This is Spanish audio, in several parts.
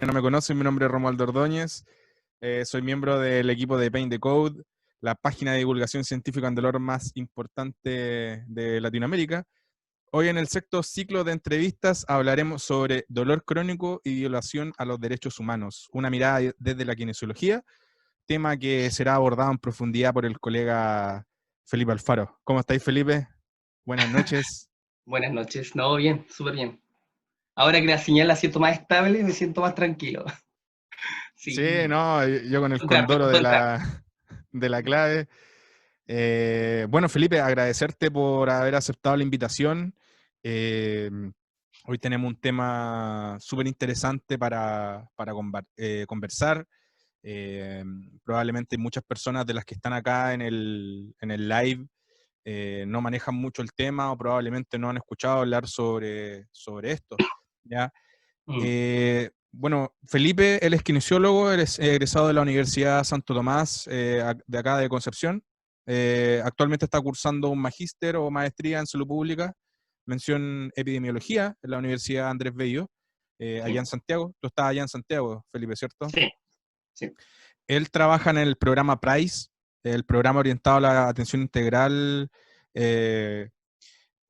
No me conocen, mi nombre es Romualdo Ordóñez, soy miembro del equipo de Paint the Code, la página de divulgación científica en dolor más importante de Latinoamérica. Hoy en el sexto ciclo de entrevistas hablaremos sobre dolor crónico y violación a los derechos humanos, una mirada desde la kinesiología, tema que será abordado en profundidad por el colega Felipe Alfaro. ¿Cómo estáis, Felipe? Buenas noches. Buenas noches. No, bien, súper bien. Ahora que la señal la siento más estable, me siento más tranquilo. Sí, Sí, no, yo con el me condoro costó entrar. de la clave. Bueno, Felipe, agradecerte por haber aceptado la invitación. Eh, Hoy tenemos un tema súper interesante para conversar. Eh, Probablemente muchas personas de las que están acá en el live no manejan mucho el tema o probablemente no han escuchado hablar sobre esto. ¿Ya? Mm, Bueno, Felipe, él es kinesiólogo, él es egresado de la Universidad Santo Tomás, de acá de Concepción. Actualmente está cursando un magíster o maestría en salud pública, mención epidemiología, en la Universidad Andrés Bello, allá sí, en Santiago. Tú estás allá en Santiago, Felipe, ¿cierto? sí, sí. Él trabaja en el programa PRICE, el programa orientado a la atención integral eh,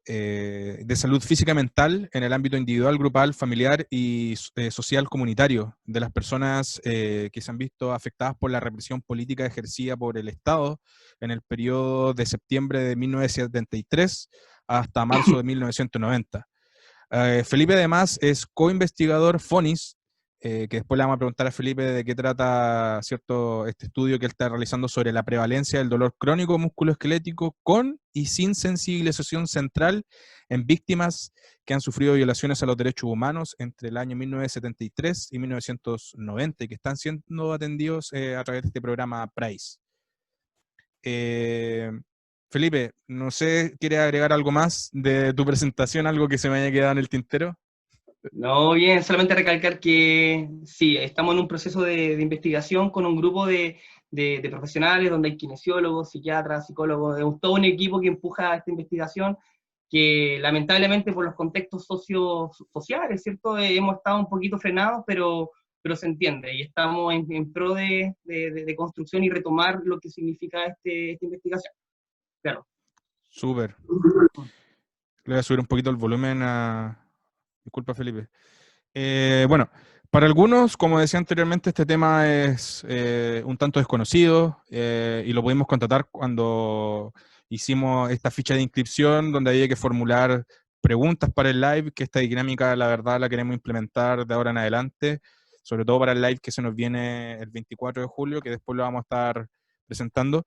de salud física y mental en el ámbito individual, grupal, familiar y social comunitario de las personas que se han visto afectadas por la represión política ejercida por el Estado en el periodo de septiembre de 1973 hasta marzo de 1990. Felipe además es co-investigador FONIS, que después le vamos a preguntar a Felipe de qué trata cierto este estudio que él está realizando sobre la prevalencia del dolor crónico musculoesquelético con y sin sensibilización central en víctimas que han sufrido violaciones a los derechos humanos entre el año 1973 y 1990 y que están siendo atendidos a través de este programa PRICE. Eh, Felipe, no sé, ¿quieres agregar algo más de tu presentación, algo que se me haya quedado en el tintero? No, bien, solamente recalcar que sí, estamos en un proceso de investigación con un grupo de profesionales donde hay kinesiólogos, psiquiatras, psicólogos, es todo un equipo que empuja esta investigación que lamentablemente por los contextos sociales, ¿cierto? Hemos estado un poquito frenados, pero se entiende y estamos en pro de construcción y retomar lo que significa esta investigación. Claro. Súper. Le voy a subir un poquito el volumen a... Disculpa, Felipe. Bueno, para algunos, como decía anteriormente, este tema es un tanto desconocido y lo pudimos contratar cuando hicimos esta ficha de inscripción donde había que formular preguntas para el live, que esta dinámica, la verdad, la queremos implementar de ahora en adelante, sobre todo para el live que se nos viene el 24 de julio, que después lo vamos a estar presentando.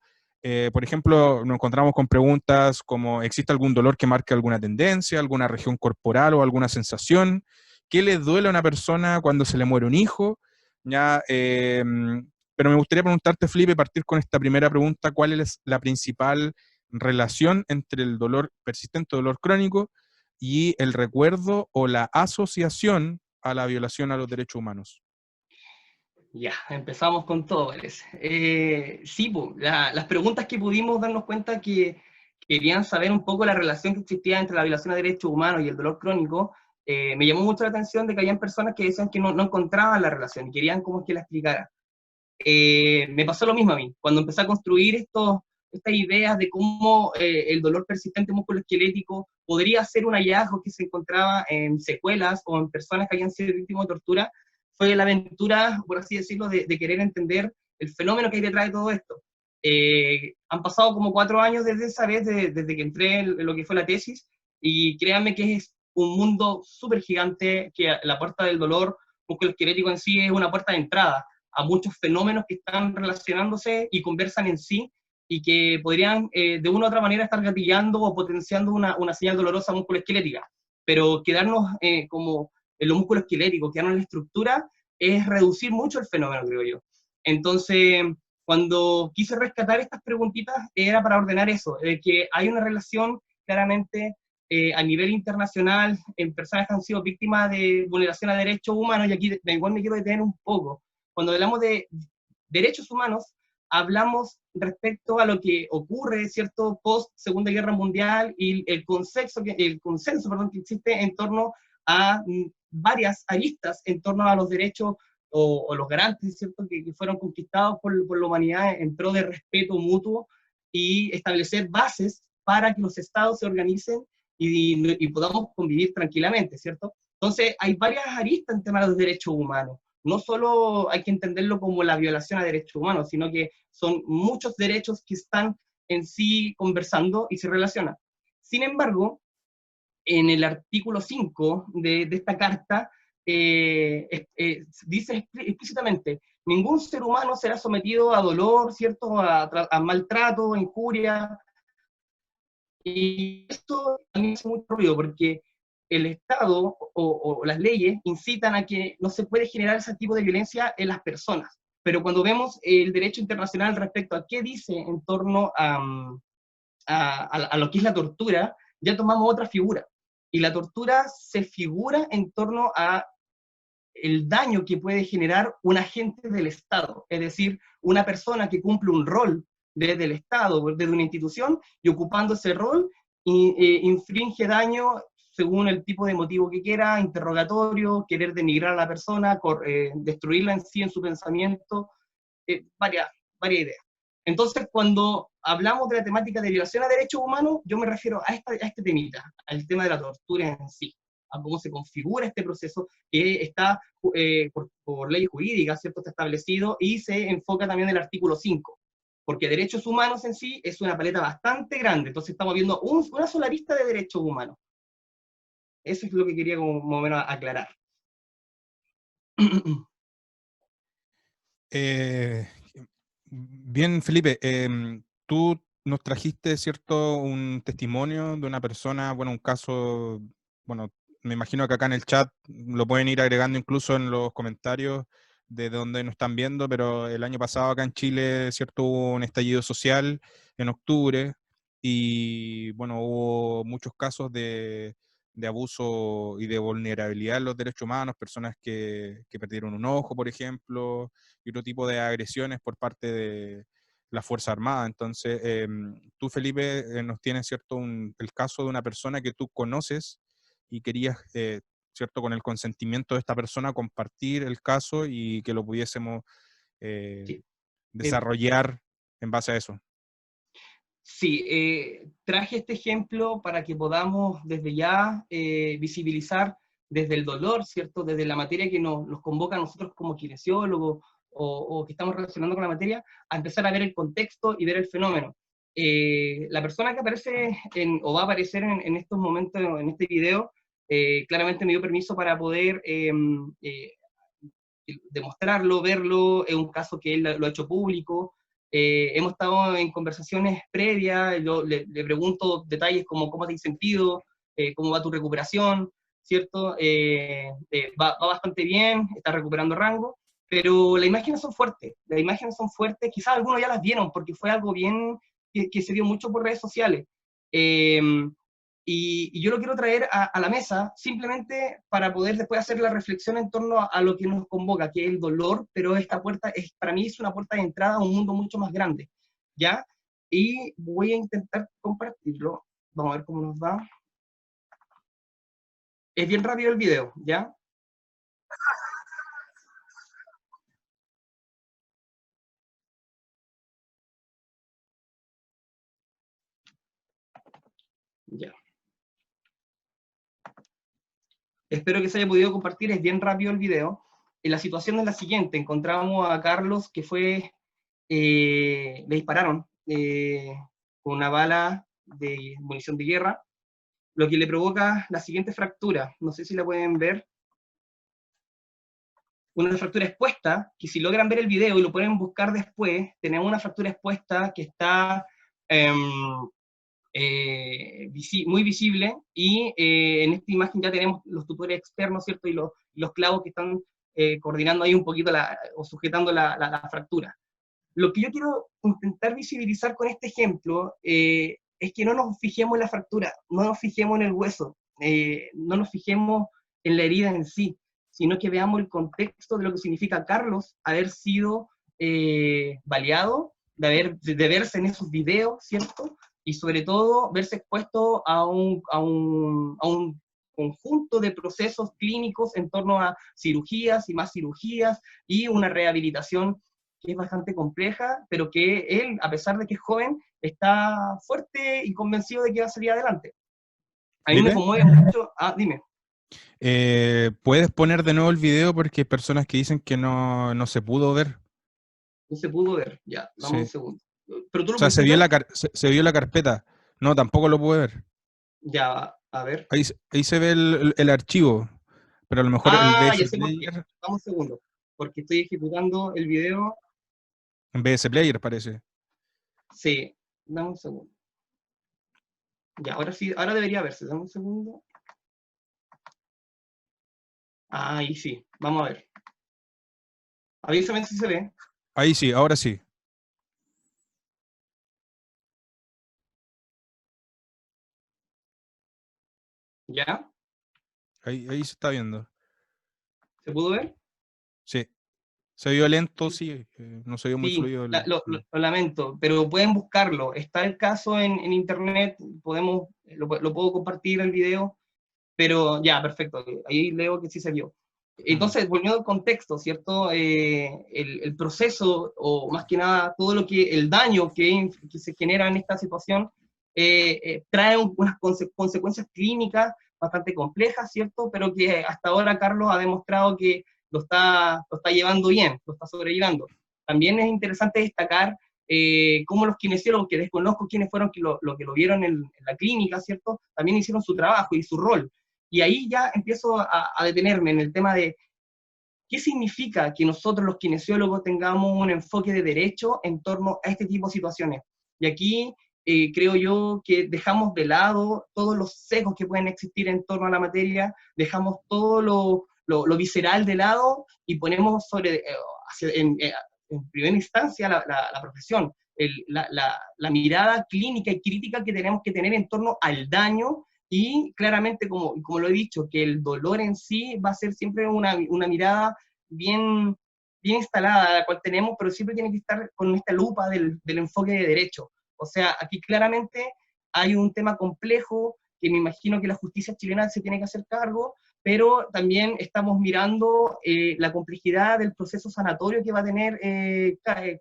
Por ejemplo, nos encontramos con preguntas como, ¿existe algún dolor que marque alguna tendencia, alguna región corporal o alguna sensación? ¿Qué le duele a una persona cuando se le muere un hijo? ¿Ya? Pero me gustaría preguntarte, Felipe, partir con esta primera pregunta, ¿cuál es la principal relación entre el dolor persistente, dolor crónico, y el recuerdo o la asociación a la violación a los derechos humanos? Ya, empezamos con todo, parece. Sí, po, las preguntas que pudimos darnos cuenta que querían saber un poco la relación que existía entre la violación de derechos humanos y el dolor crónico, me llamó mucho la atención de que habían personas que decían que no encontraban la relación y querían como que la explicara. Me pasó lo mismo a mí, cuando empecé a construir estas ideas de cómo el dolor persistente musculoesquelético podría ser un hallazgo que se encontraba en secuelas o en personas que habían sido víctimas de tortura, fue la aventura, por así decirlo, de querer entender el fenómeno que hay detrás de todo esto. Han pasado como 4 años desde esa vez, desde que entré en lo que fue la tesis, y créanme que es un mundo súper gigante, que la puerta del dolor musculoesquelético en sí es una puerta de entrada a muchos fenómenos que están relacionándose y conversan en sí y que podrían de una u otra manera estar gatillando o potenciando una señal dolorosa musculoesquelética. Pero quedarnos como en lo musculoesquelético, quedarnos en la estructura, es reducir mucho el fenómeno, creo yo. Entonces, cuando quise rescatar estas preguntitas, era para ordenar eso, que hay una relación claramente a nivel internacional en personas que han sido víctimas de vulneración a derechos humanos, y aquí igual me quiero detener un poco. Cuando hablamos de derechos humanos, hablamos respecto a lo que ocurre, ¿cierto?, post Segunda Guerra Mundial y el consenso que existe en torno a varias aristas en torno a los derechos o los garantes, ¿cierto?, que fueron conquistados por la humanidad en pro de respeto mutuo y establecer bases para que los estados se organicen y podamos convivir tranquilamente, ¿cierto? Entonces, hay varias aristas en tema de los derechos humanos. No solo hay que entenderlo como la violación a derechos humanos, sino que son muchos derechos que están en sí conversando y se relacionan. Sin embargo, en el artículo 5 de esta carta, dice explícitamente, ningún ser humano será sometido a dolor, ¿cierto?, a maltrato, a injuria, y esto también es muy ruido porque el Estado o las leyes incitan a que no se puede generar ese tipo de violencia en las personas. Pero cuando vemos el derecho internacional respecto a qué dice en torno a lo que es la tortura, ya tomamos otra figura. Y la tortura se figura en torno a el daño que puede generar un agente del Estado, es decir, una persona que cumple un rol desde el Estado, desde una institución, y ocupando ese rol, infringe daño según el tipo de motivo que quiera, interrogatorio, querer denigrar a la persona, destruirla en sí, en su pensamiento, varias ideas. Entonces, cuando hablamos de la temática de violación a derechos humanos, yo me refiero a este temita, al tema de la tortura en sí, a cómo se configura este proceso que está por ley jurídica, ¿cierto?, está establecido, y se enfoca también en el artículo 5, porque derechos humanos en sí es una paleta bastante grande, entonces estamos viendo una sola lista de derechos humanos. Eso es lo que quería como más o menos aclarar. Bien, Felipe, tú nos trajiste, ¿cierto?, un testimonio de una persona, bueno, un caso, bueno, me imagino que acá en el chat lo pueden ir agregando incluso en los comentarios de donde nos están viendo, pero el año pasado acá en Chile, ¿cierto?, hubo un estallido social en octubre y, bueno, hubo muchos casos de abuso y de vulnerabilidad en los derechos humanos, personas que perdieron un ojo, por ejemplo, y otro tipo de agresiones por parte de la Fuerza Armada. Entonces, tú, Felipe, nos tienes, ¿cierto?, el caso de una persona que tú conoces y querías, ¿cierto?, con el consentimiento de esta persona compartir el caso y que lo pudiésemos Sí. desarrollar en base a eso. Sí, traje este ejemplo para que podamos desde ya visibilizar desde el dolor, ¿cierto? Desde la materia que nos convoca a nosotros como kinesiólogos o que estamos relacionando con la materia, a empezar a ver el contexto y ver el fenómeno. La persona que aparece o va a aparecer en estos momentos, en este video, claramente me dio permiso para poder demostrarlo, verlo, es un caso que él lo ha hecho público. Hemos estado en conversaciones previas, yo le pregunto detalles como cómo te has sentido, cómo va tu recuperación, ¿cierto? Va bastante bien, está recuperando rango, pero las imágenes son fuertes, quizás algunos ya las vieron porque fue algo bien que se dio mucho por redes sociales. Eh, y yo lo quiero traer a la mesa simplemente para poder después hacer la reflexión en torno a lo que nos convoca, que es el dolor, pero esta puerta para mí es una puerta de entrada a un mundo mucho más grande, ¿ya? Y voy a intentar compartirlo. Vamos a ver cómo nos va. Es bien rápido el video, ¿ya? Ya. Espero que se haya podido compartir, es bien rápido el video. La situación es la siguiente, encontramos a Carlos que le dispararon con una bala de munición de guerra, lo que le provoca la siguiente fractura, no sé si la pueden ver, una fractura expuesta, que si logran ver el video y lo pueden buscar después, tenemos una fractura expuesta que está muy visible, y en esta imagen ya tenemos los tutores externos, ¿cierto? Y los clavos que están coordinando ahí un poquito o sujetando la fractura. Lo que yo quiero intentar visibilizar con este ejemplo es que no nos fijemos en la fractura, no nos fijemos en el hueso, no nos fijemos en la herida en sí, sino que veamos el contexto de lo que significa Carlos haber sido baleado, de verse en esos videos, ¿cierto? Y sobre todo verse expuesto a un conjunto de procesos clínicos en torno a cirugías y más cirugías, y una rehabilitación que es bastante compleja, pero que él, a pesar de que es joven, está fuerte y convencido de que va a salir adelante. A mí me Felipe, conmueve mucho. Ah, dime. ¿puedes poner de nuevo el video? Porque hay personas que dicen que no se pudo ver. No se pudo ver. Ya, dame un Sí. segundo. ¿Pero tú O lo sea, pudiste ver? se vio la carpeta. No, tampoco lo pude ver. Ya, a ver. Ahí se ve el archivo, pero a lo mejor el Ah, ya VS sé por qué. Player, Dame un segundo. Porque estoy ejecutando el video. en VS Player parece. Sí, dame un segundo. Ya, ahora sí, ahora debería verse. Dame un segundo. Ahí sí, vamos a ver. Avísame si se ve. Ahí sí, ahora sí. ¿Ya? Ahí se está viendo. ¿Se pudo ver? Sí. Se vio lento, sí. No se vio muy Sí, fluido. lo lamento, pero pueden buscarlo. Está el caso en internet, lo puedo compartir el video, pero ya, perfecto. Ahí leo que sí se vio. Mm. Entonces, volviendo al contexto, ¿cierto? El proceso, o más que nada, todo lo que, el daño que se genera en esta situación, trae unas consecuencias clínicas bastante complejas, ¿cierto? Pero que hasta ahora Carlos ha demostrado que lo está llevando bien, lo está sobrellevando. También es interesante destacar cómo los kinesiólogos, que desconozco quiénes fueron lo que lo vieron en la clínica, ¿cierto? También hicieron su trabajo y su rol. Y ahí ya empiezo a detenerme en el tema de qué significa que nosotros los kinesiólogos tengamos un enfoque de derecho en torno a este tipo de situaciones. Y aquí creo yo que dejamos de lado todos los sesgos que pueden existir en torno a la materia, dejamos todo lo visceral de lado y ponemos en primera instancia la profesión, la mirada clínica y crítica que tenemos que tener en torno al daño, y claramente, como lo he dicho, que el dolor en sí va a ser siempre una mirada bien, bien instalada, la cual tenemos, pero siempre tiene que estar con esta lupa del enfoque de derecho. O sea, aquí claramente hay un tema complejo que me imagino que la justicia chilena se tiene que hacer cargo, pero también estamos mirando la complejidad del proceso sanatorio que va a tener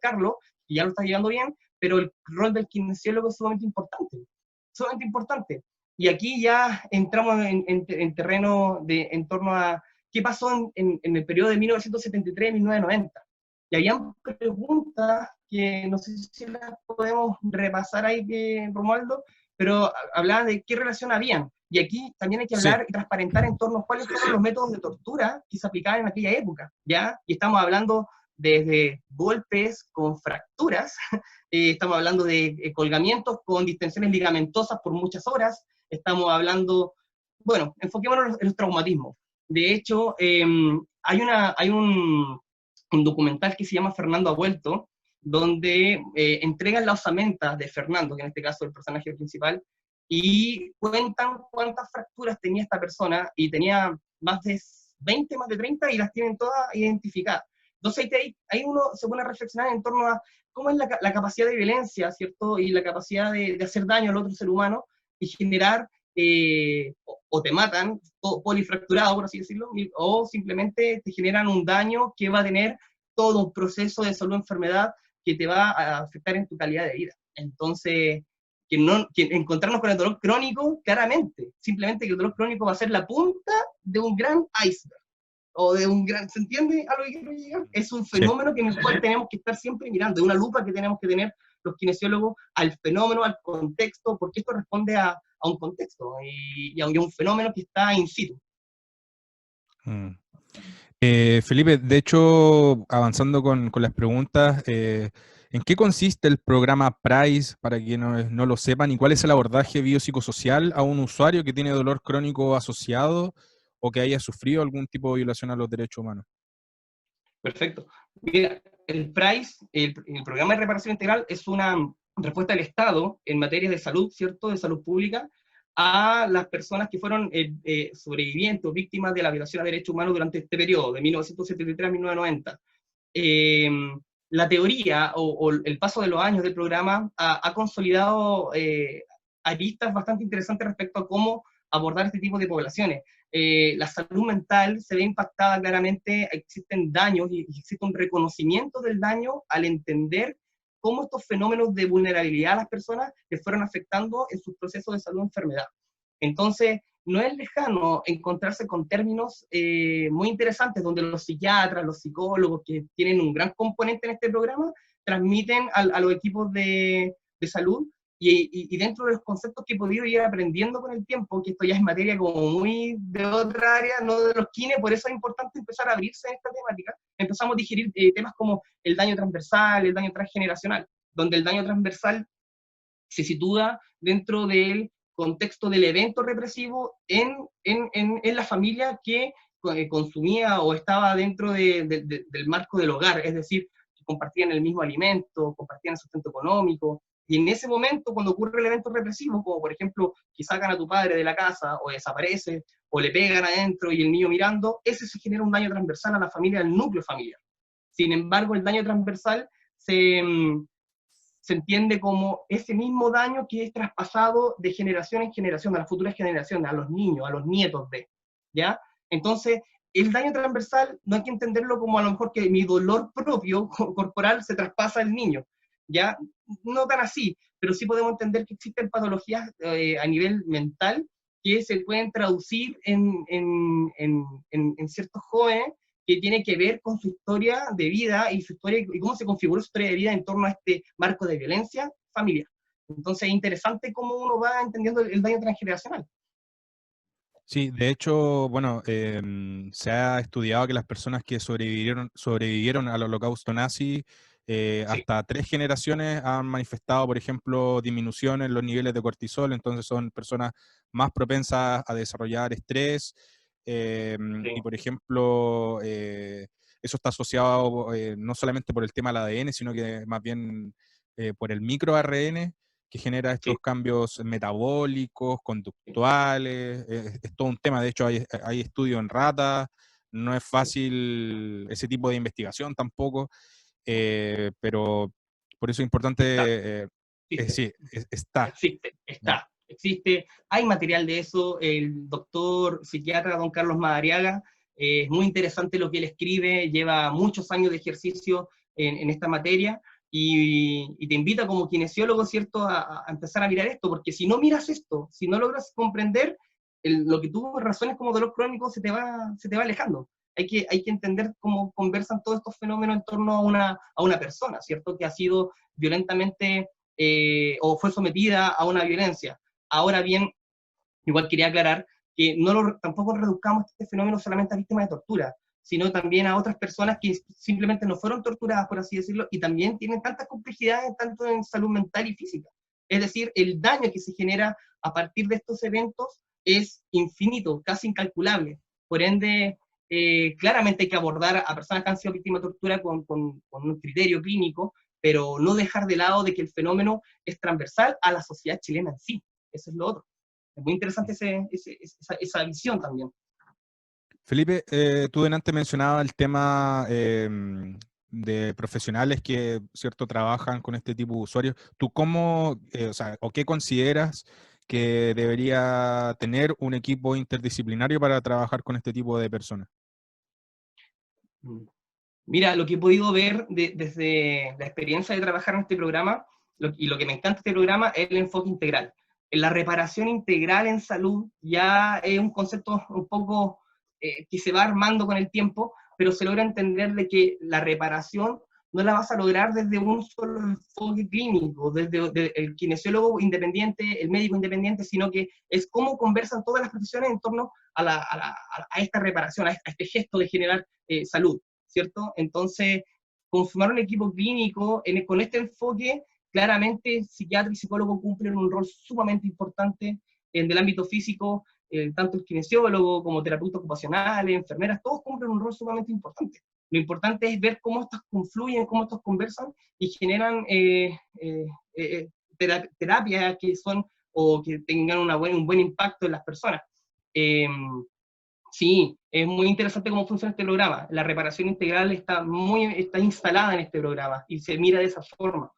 Carlos, que ya lo está llevando bien, pero el rol del kinesiólogo es sumamente importante, sumamente importante. Y aquí ya entramos en terreno en torno a qué pasó en el periodo de 1973-1990. Y habían preguntas que no sé si las podemos repasar ahí, Romualdo, pero hablaban de qué relación habían. Y aquí también hay que Sí. hablar y transparentar en torno a cuáles fueron los métodos de tortura que se aplicaban en aquella época, ¿ya? Y estamos hablando desde golpes con fracturas, estamos hablando de colgamientos con distensiones ligamentosas por muchas horas, estamos hablando, bueno, enfoquémonos en los traumatismos. De hecho, hay un documental que se llama Fernando ha vuelto, donde entregan la osamenta de Fernando, que en este caso es el personaje principal, y cuentan cuántas fracturas tenía esta persona, y tenía más de 20, más de 30, y las tienen todas identificadas. Entonces ahí uno se pone a reflexionar en torno a cómo es la capacidad de violencia, ¿cierto? Y la capacidad de hacer daño al otro ser humano y generar, o te matan, polifracturado, por así decirlo, o simplemente te generan un daño que va a tener todo un proceso de salud-enfermedad que te va a afectar en tu calidad de vida. Entonces, que encontrarnos con el dolor crónico, claramente, simplemente que el dolor crónico va a ser la punta de un gran iceberg, o de un gran, ¿se entiende a lo que quiero llegar? Es un Sí. fenómeno en el cual tenemos que estar siempre mirando, de una lupa que tenemos que tener los kinesiólogos al fenómeno, al contexto, porque esto responde a un contexto y a un fenómeno que está in situ. Mm. Felipe, de hecho, avanzando con las preguntas, ¿en qué consiste el programa PRICE, para quienes no lo sepan, y cuál es el abordaje biopsicosocial a un usuario que tiene dolor crónico asociado o que haya sufrido algún tipo de violación a los derechos humanos? Perfecto. Mira, el PRICE, el Programa de Reparación Integral, es una respuesta del Estado en materia de salud, ¿cierto?, de salud pública, a las personas que fueron sobrevivientes o víctimas de la violación a derechos humanos durante este periodo, de 1973 a 1990. Eh, la teoría o el paso de los años del programa ha consolidado aristas bastante interesantes respecto a cómo abordar este tipo de poblaciones. La salud mental se ve impactada claramente, existen daños y existe un reconocimiento del daño al entender cómo estos fenómenos de vulnerabilidad a las personas les fueron afectando en sus procesos de salud-enfermedad. Entonces, no es lejano encontrarse con términos muy interesantes donde los psiquiatras, los psicólogos, que tienen un gran componente en este programa, transmiten a los equipos de salud y dentro de los conceptos que he podido ir aprendiendo con el tiempo, que esto ya es materia como muy de otra área, no de los kines, por eso es importante empezar a abrirse en esta temática. Empezamos a digerir temas como el daño transversal, el daño transgeneracional, donde el daño transversal se sitúa dentro del contexto del evento represivo en la familia que consumía o estaba dentro del marco del hogar, es decir, que compartían el mismo alimento, compartían el sustento económico, y en ese momento, cuando ocurre el evento represivo, como por ejemplo que sacan a tu padre de la casa, o desaparece, o le pegan adentro y el niño mirando, ese se genera un daño transversal a la familia, al núcleo familiar. Sin embargo, el daño transversal se entiende como ese mismo daño que es traspasado de generación en generación, a las futuras generaciones, a los niños, a los nietos de, ¿ya? Entonces, el daño transversal no hay que entenderlo como a lo mejor que mi dolor propio corporal se traspasa al niño, ¿ya? No tan así, pero sí podemos entender que existen patologías a nivel mental que se pueden traducir en ciertos jóvenes que tiene que ver con su historia de vida y su historia y cómo se configuró su historia de vida en torno a este marco de violencia familiar. Entonces es interesante cómo uno va entendiendo el daño transgeneracional. Sí, de hecho, bueno, se ha estudiado que las personas que sobrevivieron al holocausto nazi, Sí, hasta 3 generaciones han manifestado, por ejemplo, disminución en los niveles de cortisol, entonces son personas más propensas a desarrollar estrés, sí, y por ejemplo, eso está asociado no solamente por el tema del ADN, sino que más bien por el microARN, que genera estos sí, cambios metabólicos, conductuales, es todo un tema. De hecho, hay estudios en ratas, no es sí. fácil ese tipo de investigación tampoco, pero por eso es importante, Está, existe. sí, está. Existe, ¿Ya? está, existe, hay material de eso, el doctor psiquiatra don Carlos Madariaga, es muy interesante lo que él escribe, lleva muchos años de ejercicio en esta materia, y te invita como kinesiólogo, ¿cierto?, a empezar a mirar esto, porque si no miras esto, si no logras comprender lo que tú razones como dolor crónico, se te va alejando. Hay que entender cómo conversan todos estos fenómenos en torno a una persona, ¿cierto?, que ha sido violentamente o fue sometida a una violencia. Ahora bien, igual quería aclarar que tampoco reduzcamos este fenómeno solamente a víctimas de tortura, sino también a otras personas que simplemente no fueron torturadas, por así decirlo, y también tienen tantas complejidades, tanto en salud mental y física. Es decir, el daño que se genera a partir de estos eventos es infinito, casi incalculable. Por ende, claramente hay que abordar a personas que han sido víctimas de tortura con un criterio clínico, pero no dejar de lado de que el fenómeno es transversal a la sociedad chilena en sí. Eso es lo otro. Es muy interesante esa visión también. Felipe, tú delante mencionabas el tema de profesionales que, cierto, trabajan con este tipo de usuarios. ¿Tú cómo, o sea, o qué consideras que debería tener un equipo interdisciplinario para trabajar con este tipo de personas? Mira, lo que he podido ver desde la experiencia de trabajar en este programa, y lo que me encanta de este programa es el enfoque integral. La reparación integral en salud ya es un concepto un poco que se va armando con el tiempo, pero se logra entender de que la reparación no la vas a lograr desde un solo enfoque clínico, desde el kinesiólogo independiente, el médico independiente, sino que es cómo conversan todas las profesiones en torno a esta reparación, a este gesto de generar salud, ¿cierto? Entonces, conformar un equipo clínico con este enfoque, claramente psiquiatra y psicólogo cumplen un rol sumamente importante en el ámbito físico, tanto el kinesiólogo como terapeutas ocupacionales, enfermeras, todos cumplen un rol sumamente importante. Lo importante es ver cómo estos confluyen, cómo estos conversan y generan terapias que son o que tengan un buen impacto en las personas. Sí, es muy interesante cómo funciona este programa. La reparación integral está instalada en este programa y se mira de esa forma.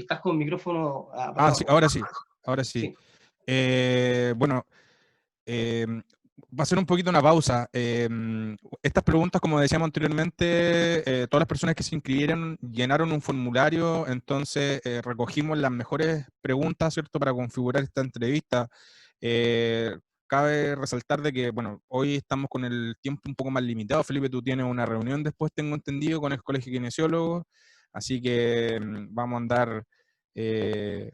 Estás con micrófono Ah, apagado. sí, ahora sí, ahora sí. Sí, Bueno, va a ser un poquito una pausa. Estas preguntas, como decíamos anteriormente, todas las personas que se inscribieron llenaron un formulario, entonces recogimos las mejores preguntas, ¿cierto?, para configurar esta entrevista. Eh, Cabe resaltar de que, bueno, hoy estamos con el tiempo un poco más limitado. Felipe, tú tienes una reunión después, tengo entendido, con el Colegio de Kinesiólogos, así que vamos a andar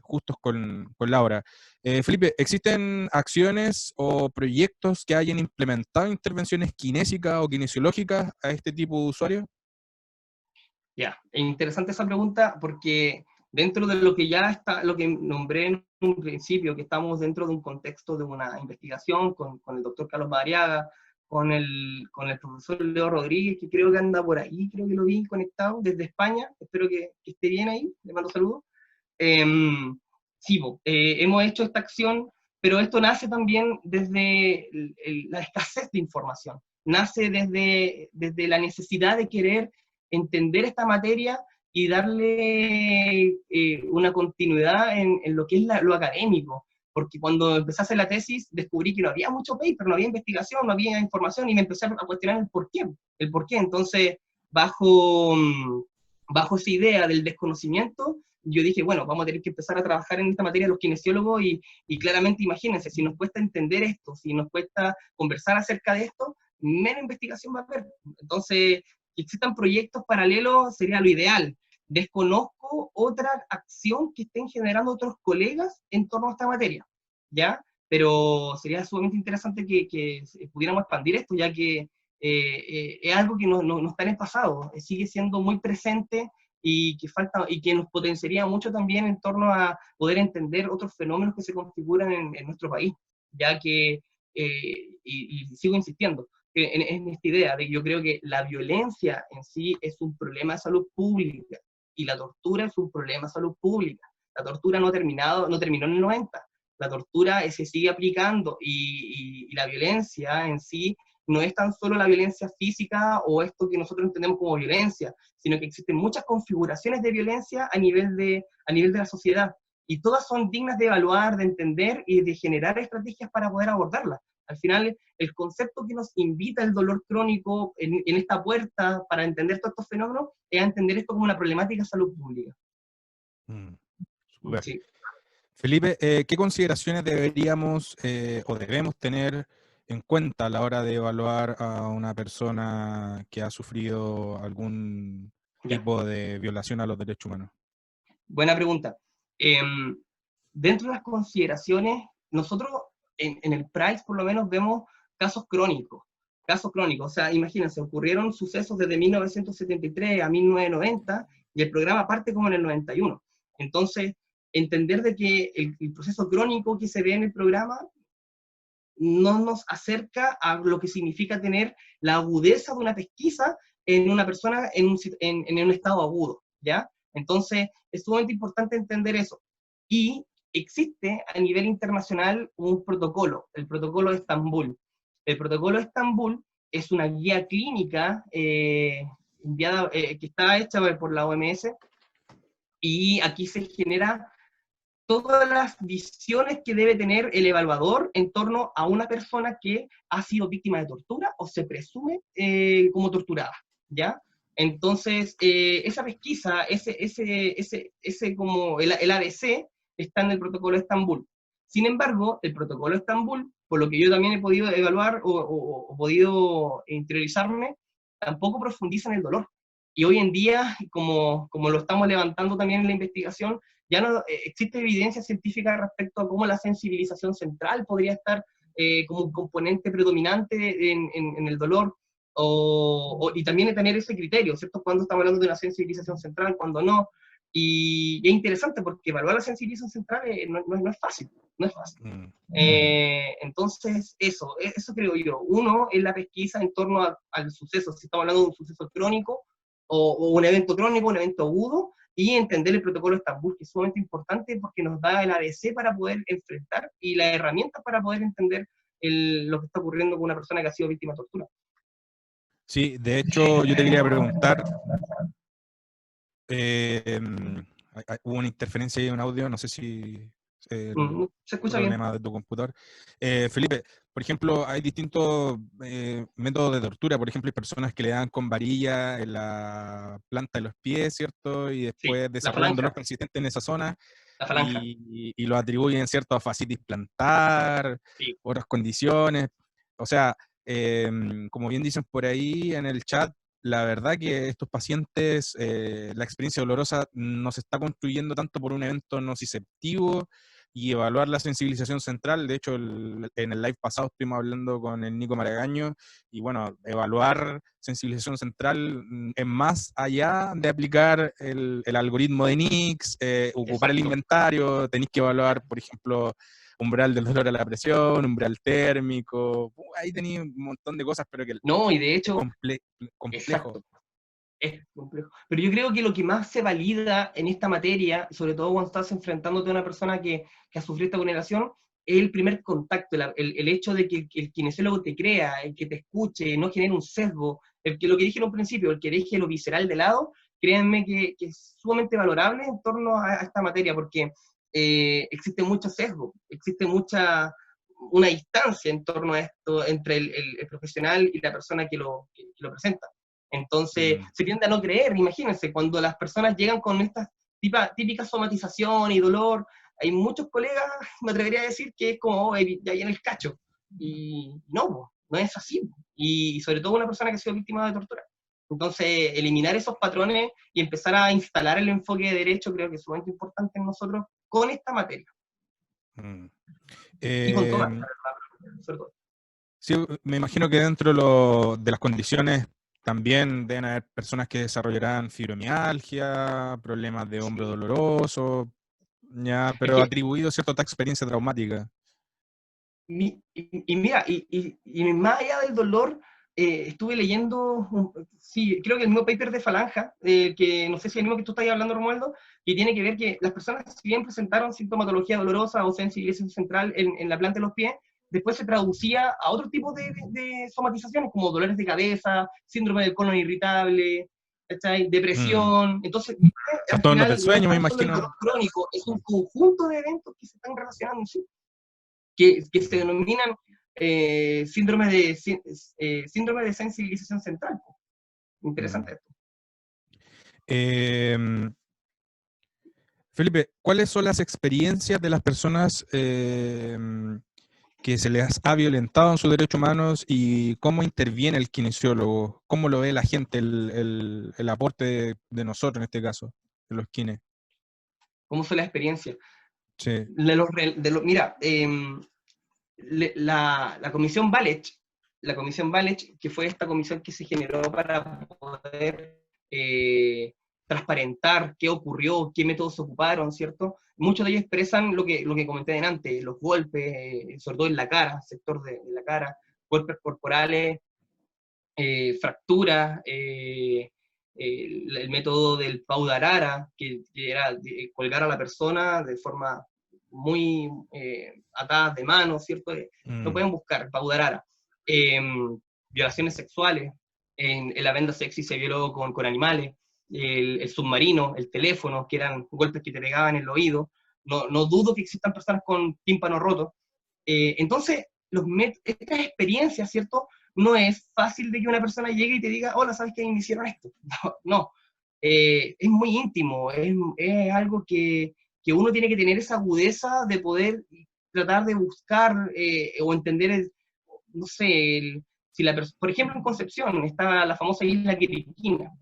justos con la hora. Felipe, ¿existen acciones o proyectos que hayan implementado intervenciones kinésicas o kinesiológicas a este tipo de usuarios? ya. Interesante esa pregunta porque dentro de lo que ya está, lo que nombré en un principio, que estamos dentro de un contexto de una investigación con el doctor Carlos Madariaga, con el profesor Leo Rodríguez, que creo que anda por ahí, creo que lo vi conectado desde España, espero que esté bien ahí, le mando saludos. Sí, hemos hecho esta acción, pero esto nace también desde la escasez de información, nace desde la necesidad de querer entender esta materia y darle una continuidad en lo que es lo académico, porque cuando empecé a hacer la tesis descubrí que no había mucho paper, no había investigación, no había información y me empecé a cuestionar el por qué. Entonces, bajo esa idea del desconocimiento, yo dije, bueno, vamos a tener que empezar a trabajar en esta materia los kinesiólogos y claramente imagínense, si nos cuesta entender esto, si nos cuesta conversar acerca de esto, menos investigación va a haber. Entonces, que existan proyectos paralelos sería lo ideal. Desconozco otra acción que estén generando otros colegas en torno a esta materia, ¿ya? Pero sería sumamente interesante que pudiéramos expandir esto, ya que es algo que no está en el pasado, sigue siendo muy presente y que falta y que nos potenciaría mucho también en torno a poder entender otros fenómenos que se configuran en nuestro país, ya que, y sigo insistiendo, en esta idea de que yo creo que la violencia en sí es un problema de salud pública y la tortura es un problema de salud pública. La tortura no terminó en el 90, la tortura se sigue aplicando y la violencia en sí no es tan solo la violencia física o esto que nosotros entendemos como violencia, sino que existen muchas configuraciones de violencia a nivel de la sociedad. Y todas son dignas de evaluar, de entender y de generar estrategias para poder abordarlas. Al final, el concepto que nos invita el dolor crónico en esta puerta para entender todos estos fenómenos es a entender esto como una problemática de salud pública. Súper. Sí. Felipe, ¿qué consideraciones deberíamos o debemos tener en cuenta a la hora de evaluar a una persona que ha sufrido algún Ya. tipo de violación a los derechos humanos? Buena pregunta. Eh, Dentro de las consideraciones, nosotros en el PRICE por lo menos vemos casos crónicos. Casos crónicos, o sea, imagínense, ocurrieron sucesos desde 1973 a 1990 y el programa parte como en el 91. Entonces, entender de que el proceso crónico que se ve en el programa no nos acerca a lo que significa tener la agudeza de una pesquisa en una persona en un estado agudo, ¿ya? Entonces, es sumamente importante entender eso. Y existe a nivel internacional un protocolo, el protocolo de Estambul. El protocolo de Estambul es una guía clínica enviada, que está hecha por la OMS y aquí se genera todas las visiones que debe tener el evaluador en torno a una persona que ha sido víctima de tortura o se presume como torturada, ¿ya? Entonces, esa pesquisa, ese como el ABC, está en el protocolo de Estambul. Sin embargo, el protocolo de Estambul, por lo que yo también he podido evaluar o podido interiorizarme, tampoco profundiza en el dolor. Y hoy en día, como lo estamos levantando también en la investigación, ya no existe evidencia científica respecto a cómo la sensibilización central podría estar como un componente predominante en el dolor, y también tener ese criterio, ¿cierto? Cuando estamos hablando de una sensibilización central, cuando no. Y es interesante porque evaluar la sensibilización central no es fácil, no es fácil. Entonces, eso creo yo. Uno es la pesquisa en torno al suceso, si estamos hablando de un suceso crónico, o un evento crónico, un evento agudo, y entender el protocolo de Estambul, que es sumamente importante porque nos da el ABC para poder enfrentar y las herramientas para poder entender lo que está ocurriendo con una persona que ha sido víctima de tortura. Sí, de hecho, yo te quería preguntar, Hubo una interferencia ahí en un audio, no sé si Se escucha bien. problema de tu computador. Felipe, por ejemplo, hay distintos métodos de tortura. Por ejemplo, hay personas que le dan con varilla en la planta de los pies, ¿cierto? Y Sí, después la desarrollan dolor falange, persistente en esa zona la falange. y lo atribuyen, ¿cierto?, a fascitis plantar, Sí. otras condiciones. O sea, como bien dicen por ahí en el chat, la verdad que estos pacientes, la experiencia dolorosa no se está construyendo tanto por un evento nociceptivo y evaluar la sensibilización central. De hecho, en el live pasado estuvimos hablando con el Nico Maragaño y bueno, evaluar sensibilización central es más allá de aplicar el algoritmo de Nix, ocupar el Exacto. inventario, tenéis que evaluar, por ejemplo, umbral del dolor a la presión, umbral térmico, ahí tenéis un montón de cosas, pero que No, y de es hecho, complejo. exacto. Es complejo. Pero yo creo que lo que más se valida en esta materia, sobre todo cuando estás enfrentándote a una persona que ha sufrido esta vulneración, es el primer contacto, el hecho de que el kinesiólogo te crea, el que te escuche, no genere un sesgo, lo que dije en un principio, el que deje lo visceral de lado, créanme que es sumamente valorable en torno a esta materia, porque existe mucho sesgo, existe una distancia en torno a esto entre el profesional y la persona que lo presenta. Entonces, Mm. se tiende a no creer, imagínense, cuando las personas llegan con estas típicas somatización y dolor, hay muchos colegas, me atrevería a decir, que es como, oh, ya viene el cacho. Y no, no es así. Y sobre todo una persona que ha sido víctima de tortura. Entonces, eliminar esos patrones y empezar a instalar el enfoque de derecho creo que es sumamente importante en nosotros con esta materia. Mm. Y con todas, Eh, sobre todo. sí, me imagino que dentro de las condiciones también deben haber personas que desarrollarán fibromialgia, problemas de hombro Sí. doloroso, ya, Es pero que atribuido a cierta experiencia traumática. Y mira, y más allá del dolor, estuve leyendo, sí, creo que el mismo paper de Falanja, que no sé si es el mismo que tú estás hablando, Romualdo, que tiene que ver que las personas, si bien presentaron sintomatología dolorosa o sensibilización central en la planta de los pies, después se traducía a otro tipo de somatizaciones, como dolores de cabeza, síndrome del colon irritable, ¿cachai? Mm. Depresión. Entonces, al Trastornos del final, no es sueño, me tan solo el imagino. dolor crónico, es un conjunto de eventos que se están relacionando, ¿sí? Que se Mm. denominan síndrome de sensibilización central. Interesante Mm. esto. Eh, Felipe, ¿cuáles son las experiencias de las personas que se les ha violentado en sus derechos humanos y cómo interviene el kinesiólogo? ¿Cómo lo ve la gente, el aporte de nosotros en este caso, de los kines? ¿Cómo fue la experiencia? Sí. Mira, la comisión Valech, que fue esta comisión que se generó para poder eh, transparentar qué ocurrió, qué métodos se ocuparon, ¿cierto? Muchos de ellos expresan lo que comenté antes, los golpes, sobre todo en la cara, sector de la cara, golpes corporales, fracturas, el método del Paudarara, que era colgar a la persona de forma muy atada de mano, ¿cierto? Lo Mm. pueden buscar, Paudarara. Eh, Violaciones sexuales, en la venda sexy se violó con animales, el submarino, el teléfono, que eran golpes que te pegaban en el oído. No dudo que existan personas con tímpano roto. Entonces, estas experiencias, ¿cierto? No es fácil de que una persona llegue y te diga, hola, ¿sabes qué? Me hicieron esto. No, no. Es muy íntimo, es algo que uno tiene que tener esa agudeza de poder tratar de buscar o entender, no sé, por ejemplo, en Concepción estaba la famosa isla Quiriquina.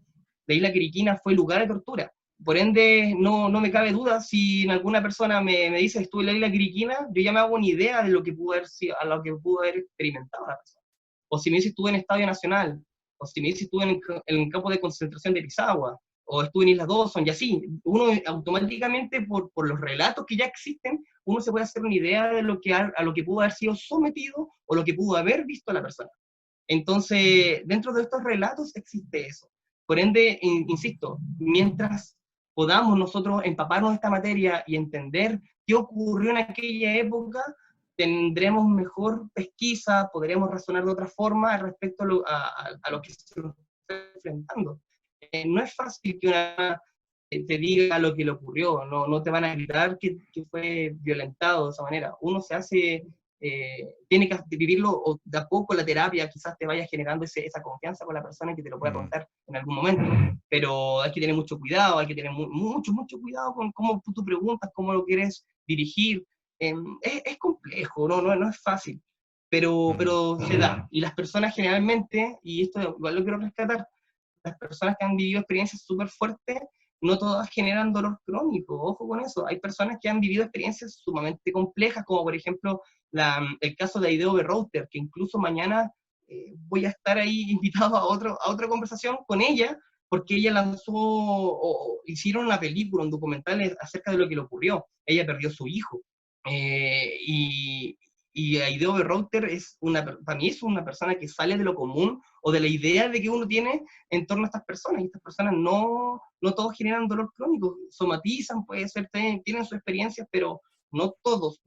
La isla Quiriquina fue lugar de tortura. Por ende, no me cabe duda si alguna persona me dice estuve en la isla Quiriquina, yo ya me hago una idea de lo que pudo haber sido, a lo que pudo haber experimentado la persona. O si me dice estuve en Estadio Nacional, o si me dice estuve en el campo de concentración de Pisagua, o estuve en Islas Dawson, y así. Uno automáticamente, por los relatos que ya existen, uno se puede hacer una idea de a lo que pudo haber sido sometido o lo que pudo haber visto la persona. Entonces, dentro de estos relatos existe eso. Por ende, insisto, mientras podamos nosotros empaparnos de esta materia y entender qué ocurrió en aquella época, tendremos mejor pesquisa, podremos razonar de otra forma respecto a lo que se nos está enfrentando. No es fácil que te diga lo que le ocurrió, no te van a gritar que fue violentado de esa manera. Uno se hace, tiene que vivirlo o de a poco la terapia, quizás te vaya generando esa confianza con la persona que te lo pueda contar en algún momento, pero hay que tener mucho cuidado, hay que tener mucho cuidado con cómo tú preguntas, cómo lo quieres dirigir. Es complejo, no es fácil, pero se da. Y las personas generalmente, y esto igual lo quiero rescatar, las personas que han vivido experiencias súper fuertes, no todas generan dolor crónico, ojo con eso. Hay personas que han vivido experiencias sumamente complejas, como por ejemplo el caso de Aideo Berrouter, que incluso mañana voy a estar ahí invitado a otra conversación con ella, porque ella lanzó, o hicieron una película, un documental acerca de lo que le ocurrió. Ella perdió su hijo. Y Aideo Berrouter para mí es una persona que sale de lo común o de la idea de que uno tiene en torno a estas personas. Y estas personas no todos generan dolor crónico, somatizan, puede ser, tienen sus experiencias, pero no todos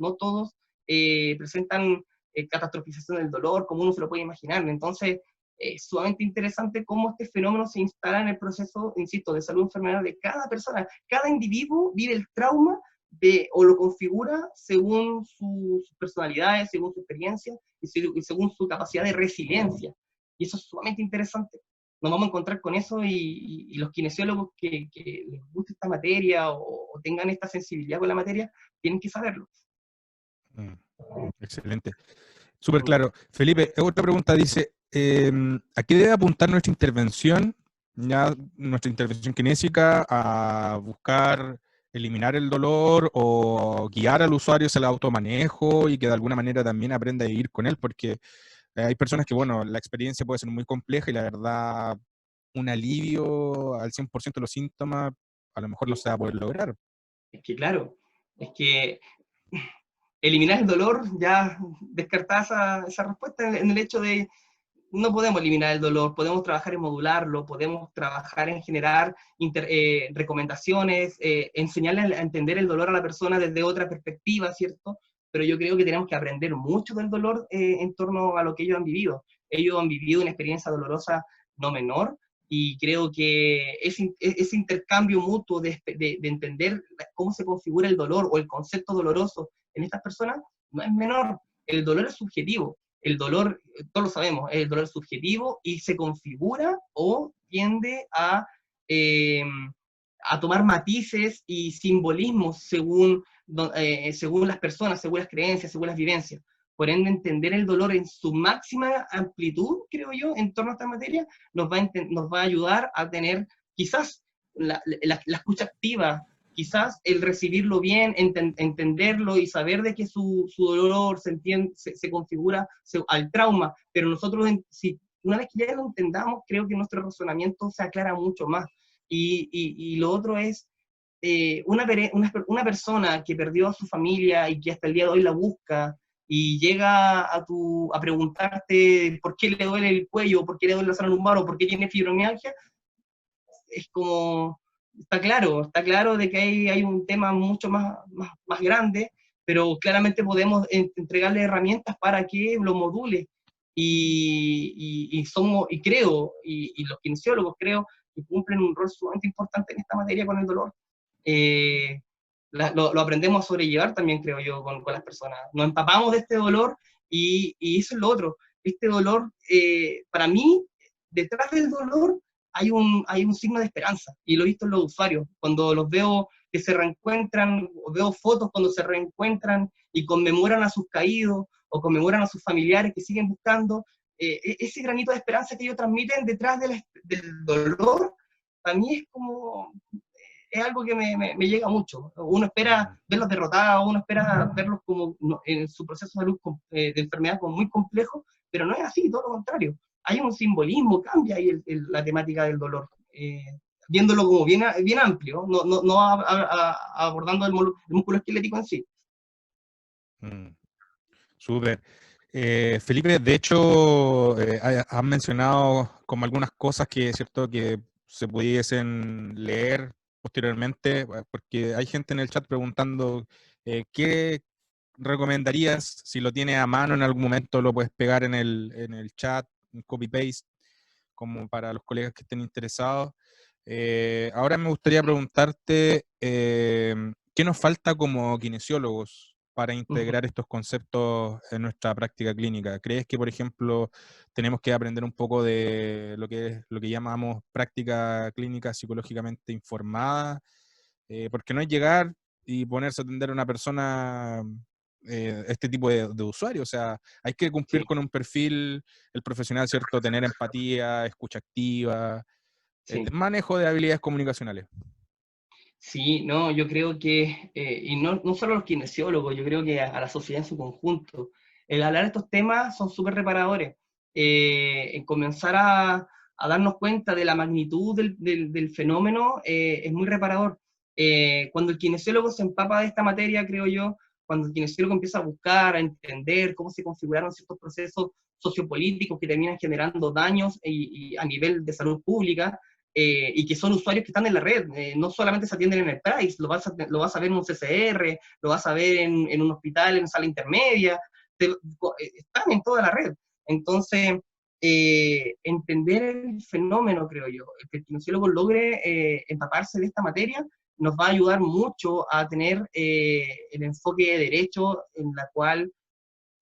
presentan catastrofización del dolor como uno se lo puede imaginar. Entonces, es sumamente interesante cómo este fenómeno se instala en el proceso, insisto, de salud enfermedad de cada persona. Cada individuo vive el trauma o lo configura según sus personalidades, según su experiencia y según su capacidad de resiliencia. Y eso es sumamente interesante. Nos vamos a encontrar con eso y los kinesiólogos que les guste esta materia o tengan esta sensibilidad con la materia, tienen que saberlo. Excelente. Súper claro. Felipe, otra pregunta dice, ¿a qué debe apuntar nuestra intervención kinésica, a buscar eliminar el dolor o guiar al usuario hacia el automanejo y que de alguna manera también aprenda a vivir con él? Porque hay personas que, bueno, la experiencia puede ser muy compleja y la verdad, un alivio al 100% de los síntomas a lo mejor no se va a poder lograr. Es que claro, es que eliminar el dolor, ya descartada esa respuesta en el hecho de no podemos eliminar el dolor, podemos trabajar en modularlo, podemos trabajar en generar recomendaciones, enseñarle a entender el dolor a la persona desde otra perspectiva, ¿cierto? Pero yo creo que tenemos que aprender mucho del dolor en torno a lo que ellos han vivido. Ellos han vivido una experiencia dolorosa no menor, y creo que ese intercambio mutuo de entender cómo se configura el dolor o el concepto doloroso en estas personas no es menor. El dolor es subjetivo. El dolor, todos lo sabemos, el dolor es subjetivo y se configura o tiende eh, a tomar matices y simbolismos según las personas, según las creencias, según las vivencias. Por ende, entender el dolor en su máxima amplitud, creo yo, en torno a esta materia, nos va a ayudar a tener quizás la escucha activa, quizás el recibirlo bien, entenderlo y saber de que su dolor se configura al trauma, pero nosotros, una vez que ya lo entendamos, creo que nuestro razonamiento se aclara mucho más. Y lo otro es, una persona que perdió a su familia y que hasta el día de hoy la busca, y llega a preguntarte por qué le duele el cuello, por qué le duele la zona lumbar o por qué tiene fibromialgia, es como, está claro de que hay un tema mucho más grande, pero claramente podemos entregarle herramientas para que lo module. Y creo, y los kinesiólogos creo, que cumplen un rol sumamente importante en esta materia con el dolor. Lo aprendemos a sobrellevar también, creo yo, con las personas. Nos empapamos de este dolor y eso es lo otro. Este dolor, para mí, detrás del dolor hay un signo de esperanza, y lo he visto en los usuarios, cuando los veo que se reencuentran, o veo fotos cuando se reencuentran y conmemoran a sus caídos, o conmemoran a sus familiares que siguen buscando, ese granito de esperanza que ellos transmiten detrás del dolor, para mí es como, es algo que me llega mucho. Uno espera verlos derrotados, uno espera verlos como en su proceso de salud de enfermedad como muy complejo, pero no es así, todo lo contrario. Hay un simbolismo, cambia ahí la temática del dolor, viéndolo como bien amplio, no abordando el músculo esquelético en sí. Súper. Felipe, de hecho, has mencionado como algunas cosas que es cierto que se pudiesen leer posteriormente, porque hay gente en el chat preguntando qué recomendarías, si lo tienes a mano en algún momento lo puedes pegar en el chat, un copy-paste, como para los colegas que estén interesados. Ahora me gustaría preguntarte, ¿qué nos falta como kinesiólogos para Ujú. integrar estos conceptos en nuestra práctica clínica? ¿Crees que, por ejemplo, tenemos que aprender un poco de lo que llamamos práctica clínica psicológicamente informada? Porque no es llegar y ponerse a atender a una persona, este tipo de usuario, o sea, hay que cumplir Sí, con un perfil, el profesional, ¿cierto? Tener empatía, escucha activa, sí. manejo de habilidades comunicacionales. Sí, no, yo creo que, y no solo los kinesiólogos, yo creo que a la sociedad en su conjunto, el hablar de estos temas son súper reparadores. En comenzar a darnos cuenta de la magnitud del fenómeno es muy reparador. Cuando el kinesiólogo se empapa de esta materia, creo yo, cuando el kinesiólogo empieza a buscar, a entender cómo se configuraron ciertos procesos sociopolíticos que terminan generando daños y a nivel de salud pública, y que son usuarios que están en la red, no solamente se atienden en el PRICE, lo vas a ver en un CCR, lo vas a ver en un hospital, en sala intermedia, están en toda la red. Entonces, entender el fenómeno, creo yo, que el kinesiólogo logre empaparse de esta materia, nos va a ayudar mucho a tener el enfoque de derecho en la cual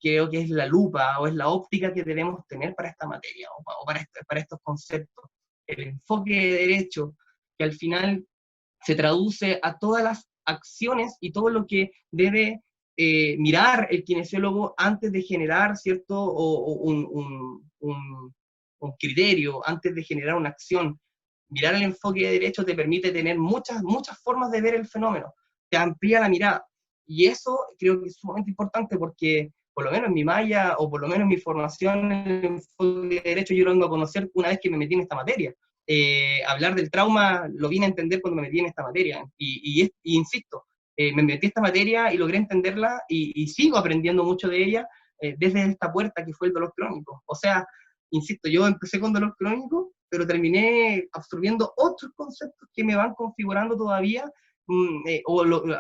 creo que es la lupa o es la óptica que debemos tener para esta materia o para estos conceptos. El enfoque de derecho, que al final se traduce a todas las acciones y todo lo que debe mirar el kinesiólogo antes de generar, ¿cierto? Un criterio, antes de generar una acción. Mirar el enfoque de derecho te permite tener muchas formas de ver el fenómeno, te amplía la mirada. Y eso creo que es sumamente importante porque, por lo menos en mi malla, o por lo menos en mi formación en el enfoque de derecho, yo lo vengo a conocer una vez que me metí en esta materia. Hablar del trauma lo vine a entender cuando me metí en esta materia. Y insisto, me metí en esta materia y logré entenderla y sigo aprendiendo mucho de ella desde esta puerta que fue el dolor crónico. O sea, insisto, yo empecé con dolor crónico, pero terminé absorbiendo otros conceptos que me van configurando todavía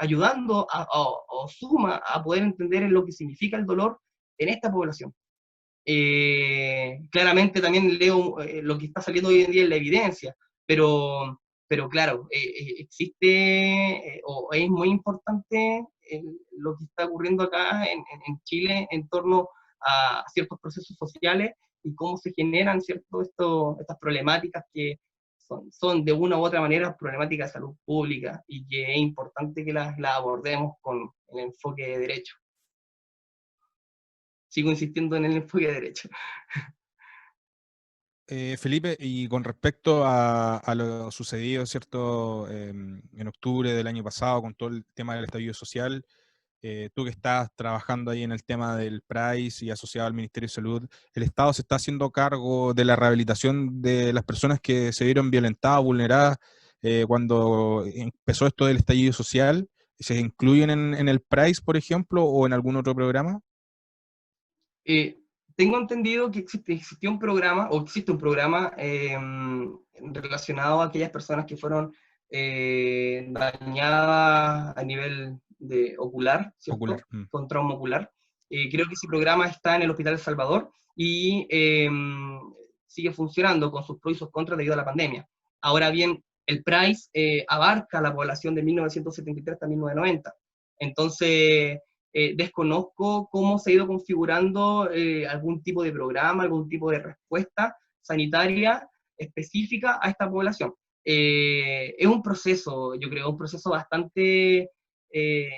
ayudando o suma a poder entender lo que significa el dolor en esta población. Claramente también leo lo que está saliendo hoy en día en la evidencia, pero claro, existe o es muy importante lo que está ocurriendo acá en Chile en torno a ciertos procesos sociales y cómo se generan estas problemáticas que son de una u otra manera problemáticas de salud pública y que es importante que las abordemos con el enfoque de derecho. Sigo insistiendo en el enfoque de derecho. Felipe, y con respecto a lo sucedido, ¿cierto? En octubre del año pasado, con todo el tema del estallido social, tú que estás trabajando ahí en el tema del PRICE y asociado al Ministerio de Salud, ¿el Estado se está haciendo cargo de la rehabilitación de las personas que se vieron violentadas, vulneradas, cuando empezó esto del estallido social? ¿Se incluyen en el PRICE, por ejemplo, o en algún otro programa? Eh, Tengo entendido que existió un programa, o existe un programa relacionado a aquellas personas que fueron dañadas a nivel de ocular, Ocular. ¿cierto? Con trauma ocular. Creo que ese programa está en el Hospital El Salvador y sigue funcionando con sus pros y sus contras debido a la pandemia. Ahora bien, el PRICE abarca la población de 1973 a 1990. Entonces, desconozco cómo se ha ido configurando algún tipo de programa, algún tipo de respuesta sanitaria específica a esta población. Es un proceso, yo creo, un proceso bastante eh,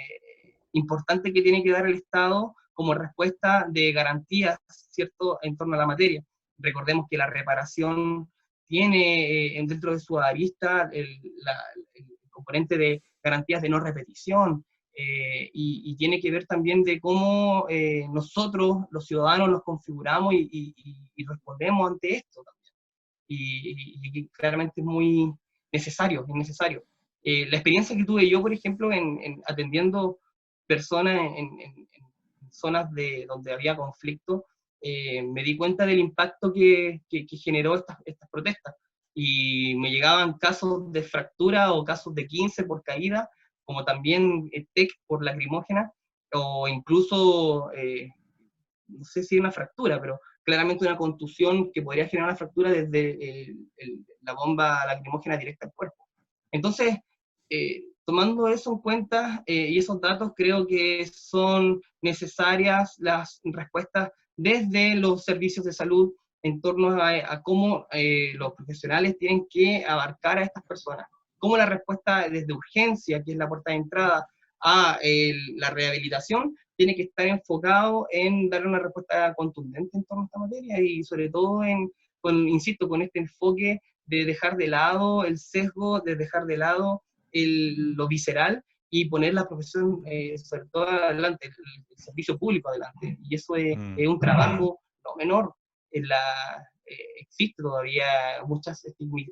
importante que tiene que dar el Estado como respuesta de garantías, ¿cierto?, en torno a la materia. Recordemos que la reparación tiene dentro de su arista el componente de garantías de no repetición, y tiene que ver también de cómo nosotros, los ciudadanos, nos configuramos y respondemos ante esto también. Y claramente es muy necesario, es necesario. La experiencia que tuve yo, por ejemplo, en atendiendo personas en zonas donde había conflicto, me di cuenta del impacto que generó estas protestas. Y me llegaban casos de fractura o casos de 15 por caída, como también TEC por lacrimógena, o incluso, no sé si una fractura, pero claramente una contusión que podría generar una fractura desde la bomba lacrimógena directa al cuerpo. Entonces, tomando eso en cuenta y esos datos, creo que son necesarias las respuestas desde los servicios de salud en torno a cómo los profesionales tienen que abarcar a estas personas, cómo la respuesta desde urgencia, que es la puerta de entrada, a la rehabilitación, tiene que estar enfocado en dar una respuesta contundente en torno a esta materia y sobre todo insisto, con este enfoque de dejar de lado el sesgo, de dejar de lado lo visceral y poner la profesión sobre todo adelante, el servicio público adelante. Y eso es un trabajo no menor. Existe todavía muchas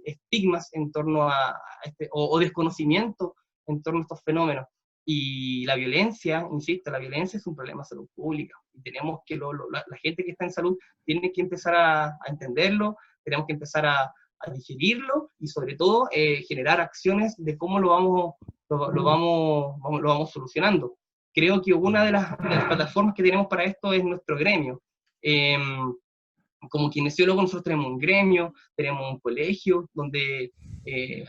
estigmas en torno a este, o desconocimiento en torno a estos fenómenos. Y la violencia, insisto, la violencia es un problema de salud pública. Y tenemos que, la gente que está en salud tiene que empezar a entenderlo, tenemos que empezar a digerirlo y sobre todo generar acciones de cómo lo vamos solucionando. Creo que una de las plataformas que tenemos para esto es nuestro gremio. Como kinesiólogos nosotros tenemos un gremio, tenemos un colegio, donde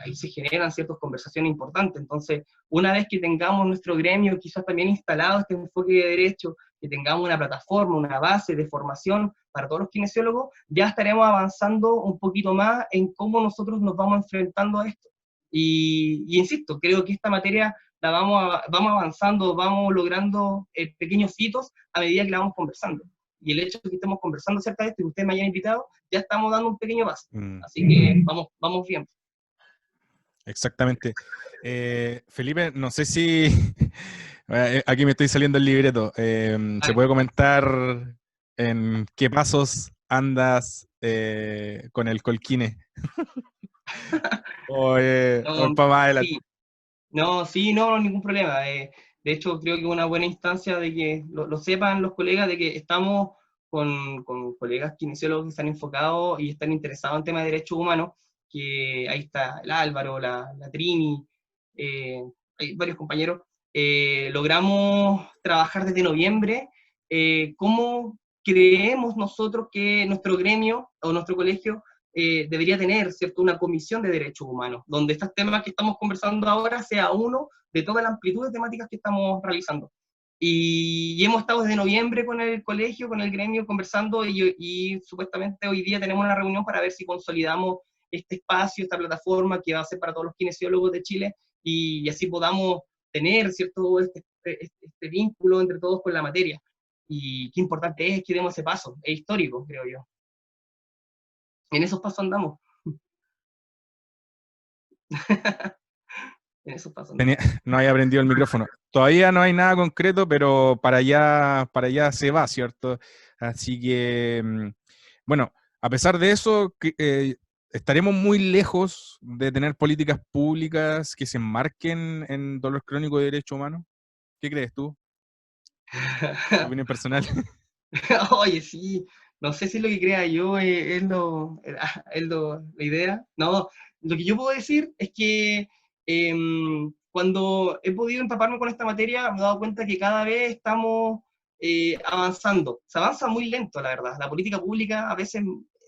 ahí se generan ciertas conversaciones importantes. Entonces, una vez que tengamos nuestro gremio, quizás también instalado este enfoque de derecho, que tengamos una plataforma, una base de formación para todos los kinesiólogos, ya estaremos avanzando un poquito más en cómo nosotros nos vamos enfrentando a esto. Y insisto, creo que esta materia la vamos avanzando, vamos logrando pequeños hitos a medida que la vamos conversando. Y el hecho de que estemos conversando acerca de esto y que ustedes me hayan invitado, ya estamos dando un pequeño paso. Así que vamos bien. Exactamente. Felipe, no sé si... aquí me estoy saliendo el libreto. ¿Se puede comentar en qué pasos andas con el Colquine? o para más adelante. Sí. No, ningún problema. De hecho, creo que es una buena instancia de que lo sepan los colegas, de que estamos con colegas kinesiólogos que están enfocados y están interesados en temas de derechos humanos, que ahí está el Álvaro, la Trini, hay varios compañeros. Logramos trabajar desde noviembre cómo creemos nosotros que nuestro gremio o nuestro colegio debería tener, ¿cierto?, una comisión de derechos humanos, donde estos temas que estamos conversando ahora sea uno de toda la amplitud de temáticas que estamos realizando. Y hemos estado desde noviembre con el colegio, con el gremio, conversando y supuestamente hoy día tenemos una reunión para ver si consolidamos este espacio, esta plataforma que va a ser para todos los kinesiólogos de Chile y así podamos tener, ¿cierto?, este vínculo entre todos con la materia. Y qué importante es que demos ese paso, es histórico, creo yo. En esos pasos andamos. En esos pasos andamos. No había aprendido el micrófono. Todavía no hay nada concreto, pero para allá se va, ¿cierto? Así que, bueno, a pesar de eso, estaremos muy lejos de tener políticas públicas que se enmarquen en dolor crónico de derechos humanos. ¿Qué crees tú? ¿Tu opinión personal? Oye, sí, no sé si lo que crea yo la idea. No, lo que yo puedo decir es que cuando he podido empaparme con esta materia, me he dado cuenta que cada vez estamos avanzando. Se avanza muy lento, la verdad. La política pública a veces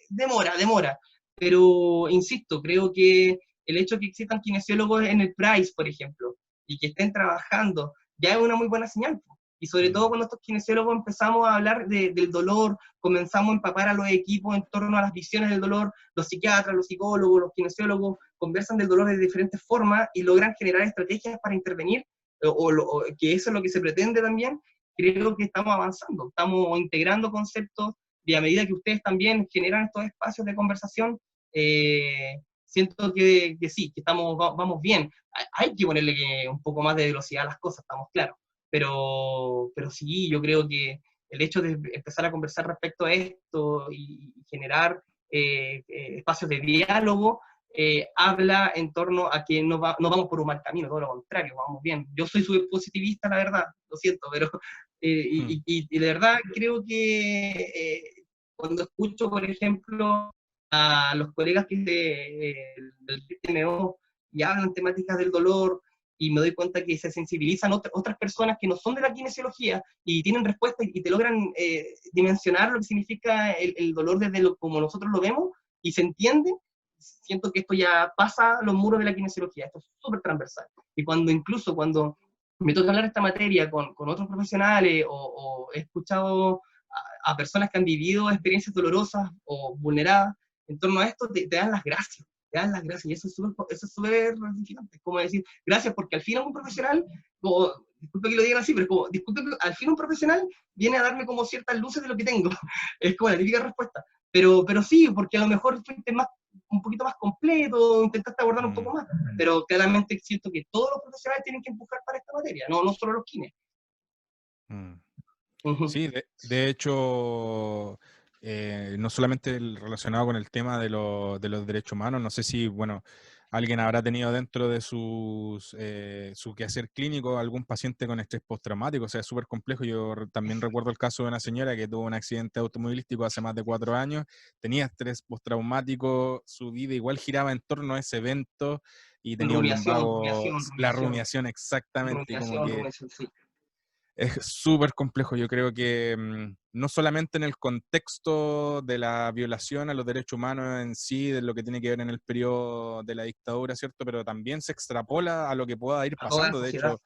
demora. Pero, insisto, creo que el hecho de que existan kinesiólogos en el PRICE, por ejemplo, y que estén trabajando, ya es una muy buena señal. Y sobre todo cuando estos kinesiólogos empezamos a hablar del dolor, comenzamos a empapar a los equipos en torno a las visiones del dolor, los psiquiatras, los psicólogos, los kinesiólogos conversan del dolor de diferentes formas y logran generar estrategias para intervenir, que eso es lo que se pretende también. Creo que estamos avanzando, estamos integrando conceptos y a medida que ustedes también generan estos espacios de conversación, siento que sí, que vamos bien. Hay que ponerle un poco más de velocidad a las cosas, estamos claros. Pero sí, yo creo que el hecho de empezar a conversar respecto a esto y generar espacios de diálogo habla en torno a que no vamos por un mal camino, todo lo contrario, vamos bien. Yo soy súper positivista, la verdad, lo siento, pero y de verdad creo que cuando escucho, por ejemplo, a los colegas del TMO y hablan temáticas del dolor, y me doy cuenta que se sensibilizan otras personas que no son de la kinesiología y tienen respuesta y te logran dimensionar lo que significa el dolor desde como nosotros lo vemos y se entiende. Siento que esto ya pasa los muros de la kinesiología, esto es súper transversal. Y incluso cuando me toca hablar esta materia con otros profesionales o he escuchado a personas que han vivido experiencias dolorosas o vulneradas en torno a esto, te dan las gracias. Te dan las gracias, y eso es súper gratificante. Es como decir, gracias, porque al fin un profesional, como, disculpe que lo digan así, pero como, disculpe, al fin un profesional viene a darme como ciertas luces de lo que tengo. Es como la típica respuesta. Pero sí, porque a lo mejor fuiste un poquito más completo, intentaste abordar un poco más, pero claramente siento que todos los profesionales tienen que empujar para esta materia, no solo los kines. Sí, de hecho, no solamente relacionado con el tema de los derechos humanos, no sé si, bueno, alguien habrá tenido dentro de su quehacer clínico algún paciente con estrés postraumático, o sea, es súper complejo. Yo también recuerdo el caso de una señora que tuvo un accidente automovilístico hace más de 4 años, tenía estrés postraumático, su vida igual giraba en torno a ese evento y tenía un lumbago, la rumiación exactamente, y como que sí. es súper complejo. Yo creo que no solamente en el contexto de la violación a los derechos humanos en sí, de lo que tiene que ver en el periodo de la dictadura, ¿cierto? Pero también se extrapola a lo que pueda ir A toda la pasando. De sociedad. hecho,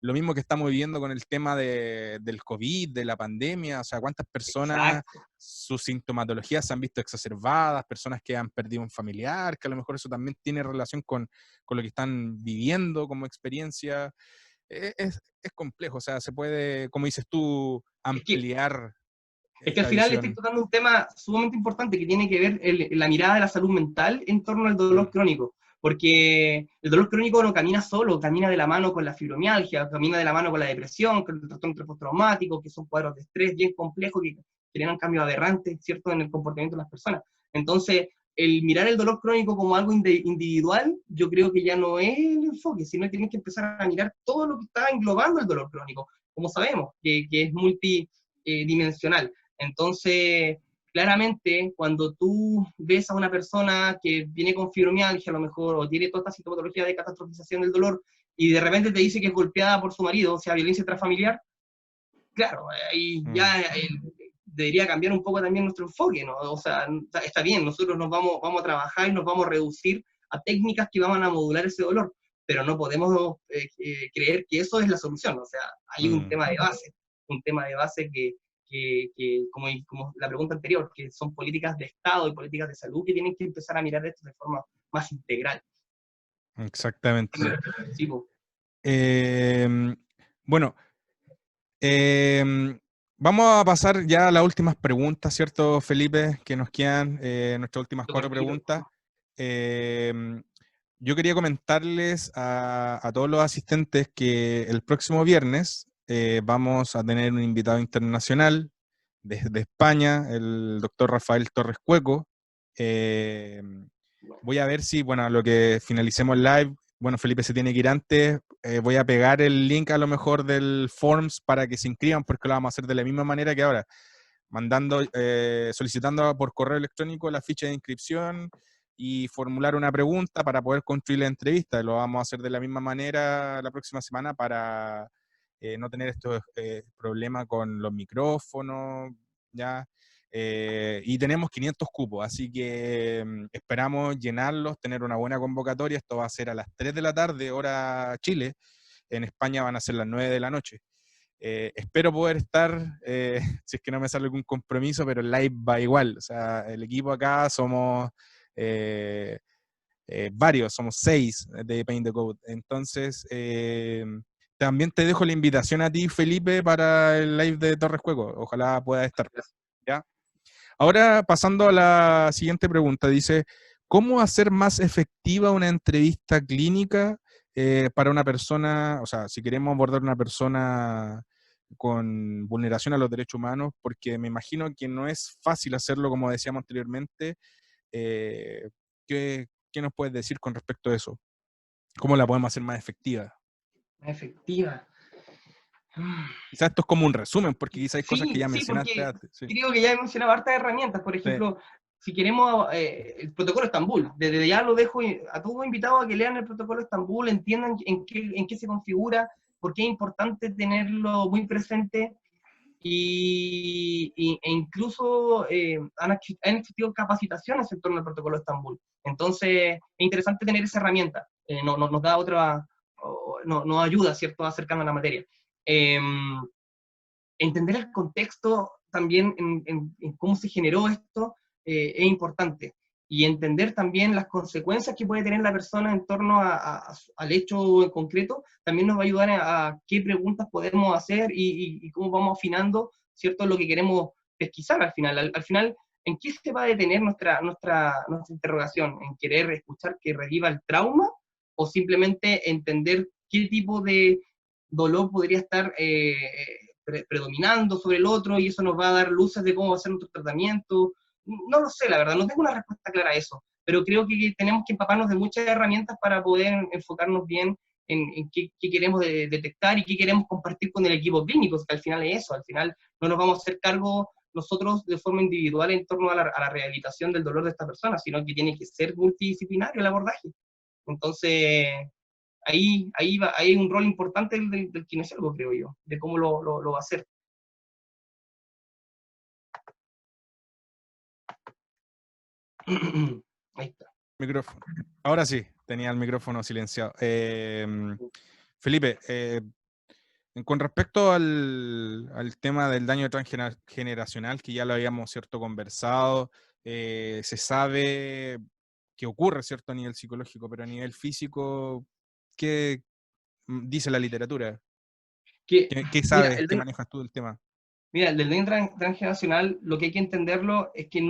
lo mismo que estamos viviendo con el tema del COVID, de la pandemia, o sea, cuántas personas, Exacto. sus sintomatologías se han visto exacerbadas, personas que han perdido un familiar, que a lo mejor eso también tiene relación con lo que están viviendo como experiencia. Es complejo, o sea, se puede, como dices tú, ampliar Es que al esta final estoy visión. tocando un tema sumamente importante que tiene que ver la mirada de la salud mental en torno al dolor crónico, porque el dolor crónico no camina solo, camina de la mano con la fibromialgia, camina de la mano con la depresión, con el trastorno postraumático, que son cuadros de estrés bien complejos que generan cambios aberrantes, ¿cierto?, en el comportamiento de las personas. Entonces, el mirar el dolor crónico como algo individual, yo creo que ya no es el enfoque, sino que tienes que empezar a mirar todo lo que está englobando el dolor crónico, como sabemos, que es multidimensional. Entonces, claramente, cuando tú ves a una persona que viene con fibromialgia a lo mejor, o tiene toda esta sintomatología de catastrofización del dolor, y de repente te dice que es golpeada por su marido, o sea, violencia intrafamiliar, claro, ahí ya debería cambiar un poco también nuestro enfoque, ¿no? O sea, está bien, nosotros vamos a trabajar y nos vamos a reducir a técnicas que van a modular ese dolor, pero no podemos creer que eso es la solución, o sea, hay un tema de base como la pregunta anterior, que son políticas de Estado y políticas de salud que tienen que empezar a mirar esto de forma más integral. Exactamente. Sí, po. Bueno, vamos a pasar ya a las últimas preguntas, ¿cierto, Felipe? Que nos quedan nuestras últimas 4 preguntas. Yo quería comentarles a todos los asistentes que el próximo viernes vamos a tener un invitado internacional desde España, el doctor Rafael Torres Cueco. Voy a ver si, bueno, a lo que finalicemos el live, bueno, Felipe se tiene que ir antes, voy a pegar el link a lo mejor del Forms para que se inscriban, porque lo vamos a hacer de la misma manera que ahora, solicitando por correo electrónico la ficha de inscripción y formular una pregunta para poder construir la entrevista. Lo vamos a hacer de la misma manera la próxima semana para no tener estos problemas con los micrófonos, ¿ya? Y tenemos 500 cupos, así que esperamos llenarlos, tener una buena convocatoria. Esto va a ser a las 3 de la tarde, hora Chile. En España van a ser las 9 de la noche. Espero poder estar, si es que no me sale algún compromiso, pero el live va igual. O sea, el equipo acá somos varios, somos 6 de Paint the Code. Entonces, también te dejo la invitación a ti, Felipe, para el live de Torres Cueco. Ojalá puedas estar. ¿Ya? Ahora, pasando a la siguiente pregunta, dice, ¿cómo hacer más efectiva una entrevista clínica para una persona, o sea, si queremos abordar una persona con vulneración a los derechos humanos, porque me imagino que no es fácil hacerlo, como decíamos anteriormente? ¿Qué nos puedes decir con respecto a eso? ¿Cómo la podemos hacer más efectiva? Efectiva. Quizás esto es como un resumen, porque quizás hay cosas que Sí, ya sí, mencionaste porque antes. Sí. creo que ya he mencionado hartas herramientas. Por Sí. ejemplo, si queremos, el protocolo de Estambul, desde ya lo dejo a todos invitados a que lean el protocolo de Estambul, entiendan en qué se configura, por qué es importante tenerlo muy presente, e incluso han existido capacitaciones en torno al protocolo de Estambul. Entonces, es interesante tener esa herramienta, nos da otra, nos ayuda, ¿cierto?, a acercarnos a la materia. Entender el contexto también en cómo se generó esto es importante. Y entender también las consecuencias que puede tener la persona en torno al hecho en concreto, también nos va a ayudar a qué preguntas podemos hacer y cómo vamos afinando, ¿cierto?, lo que queremos pesquisar al final. Al final, ¿en qué se va a detener nuestra interrogación? ¿En querer escuchar que reviva el trauma? ¿O simplemente entender qué tipo de dolor podría estar predominando sobre el otro, y eso nos va a dar luces de cómo va a ser nuestro tratamiento? No lo sé, la verdad, no tengo una respuesta clara a eso, pero creo que tenemos que empaparnos de muchas herramientas para poder enfocarnos bien en qué queremos detectar y qué queremos compartir con el equipo clínico, que al final es eso, al final no nos vamos a hacer cargo nosotros de forma individual en torno a la rehabilitación del dolor de esta persona, sino que tiene que ser multidisciplinario el abordaje. Entonces, ahí hay un rol importante del kinesiólogo, creo yo, de cómo lo va a hacer. Ahí está. Micrófono. Ahora sí, tenía el micrófono silenciado. Felipe, con respecto al tema del daño transgeneracional, que ya lo habíamos, ¿cierto?, conversado, se sabe que ocurre, ¿cierto?, a nivel psicológico, pero a nivel físico, ¿qué dice la literatura? ¿Qué Mira, sabes, qué manejas tú del tema? Mira, el del daño transgeneracional, lo que hay que entenderlo es que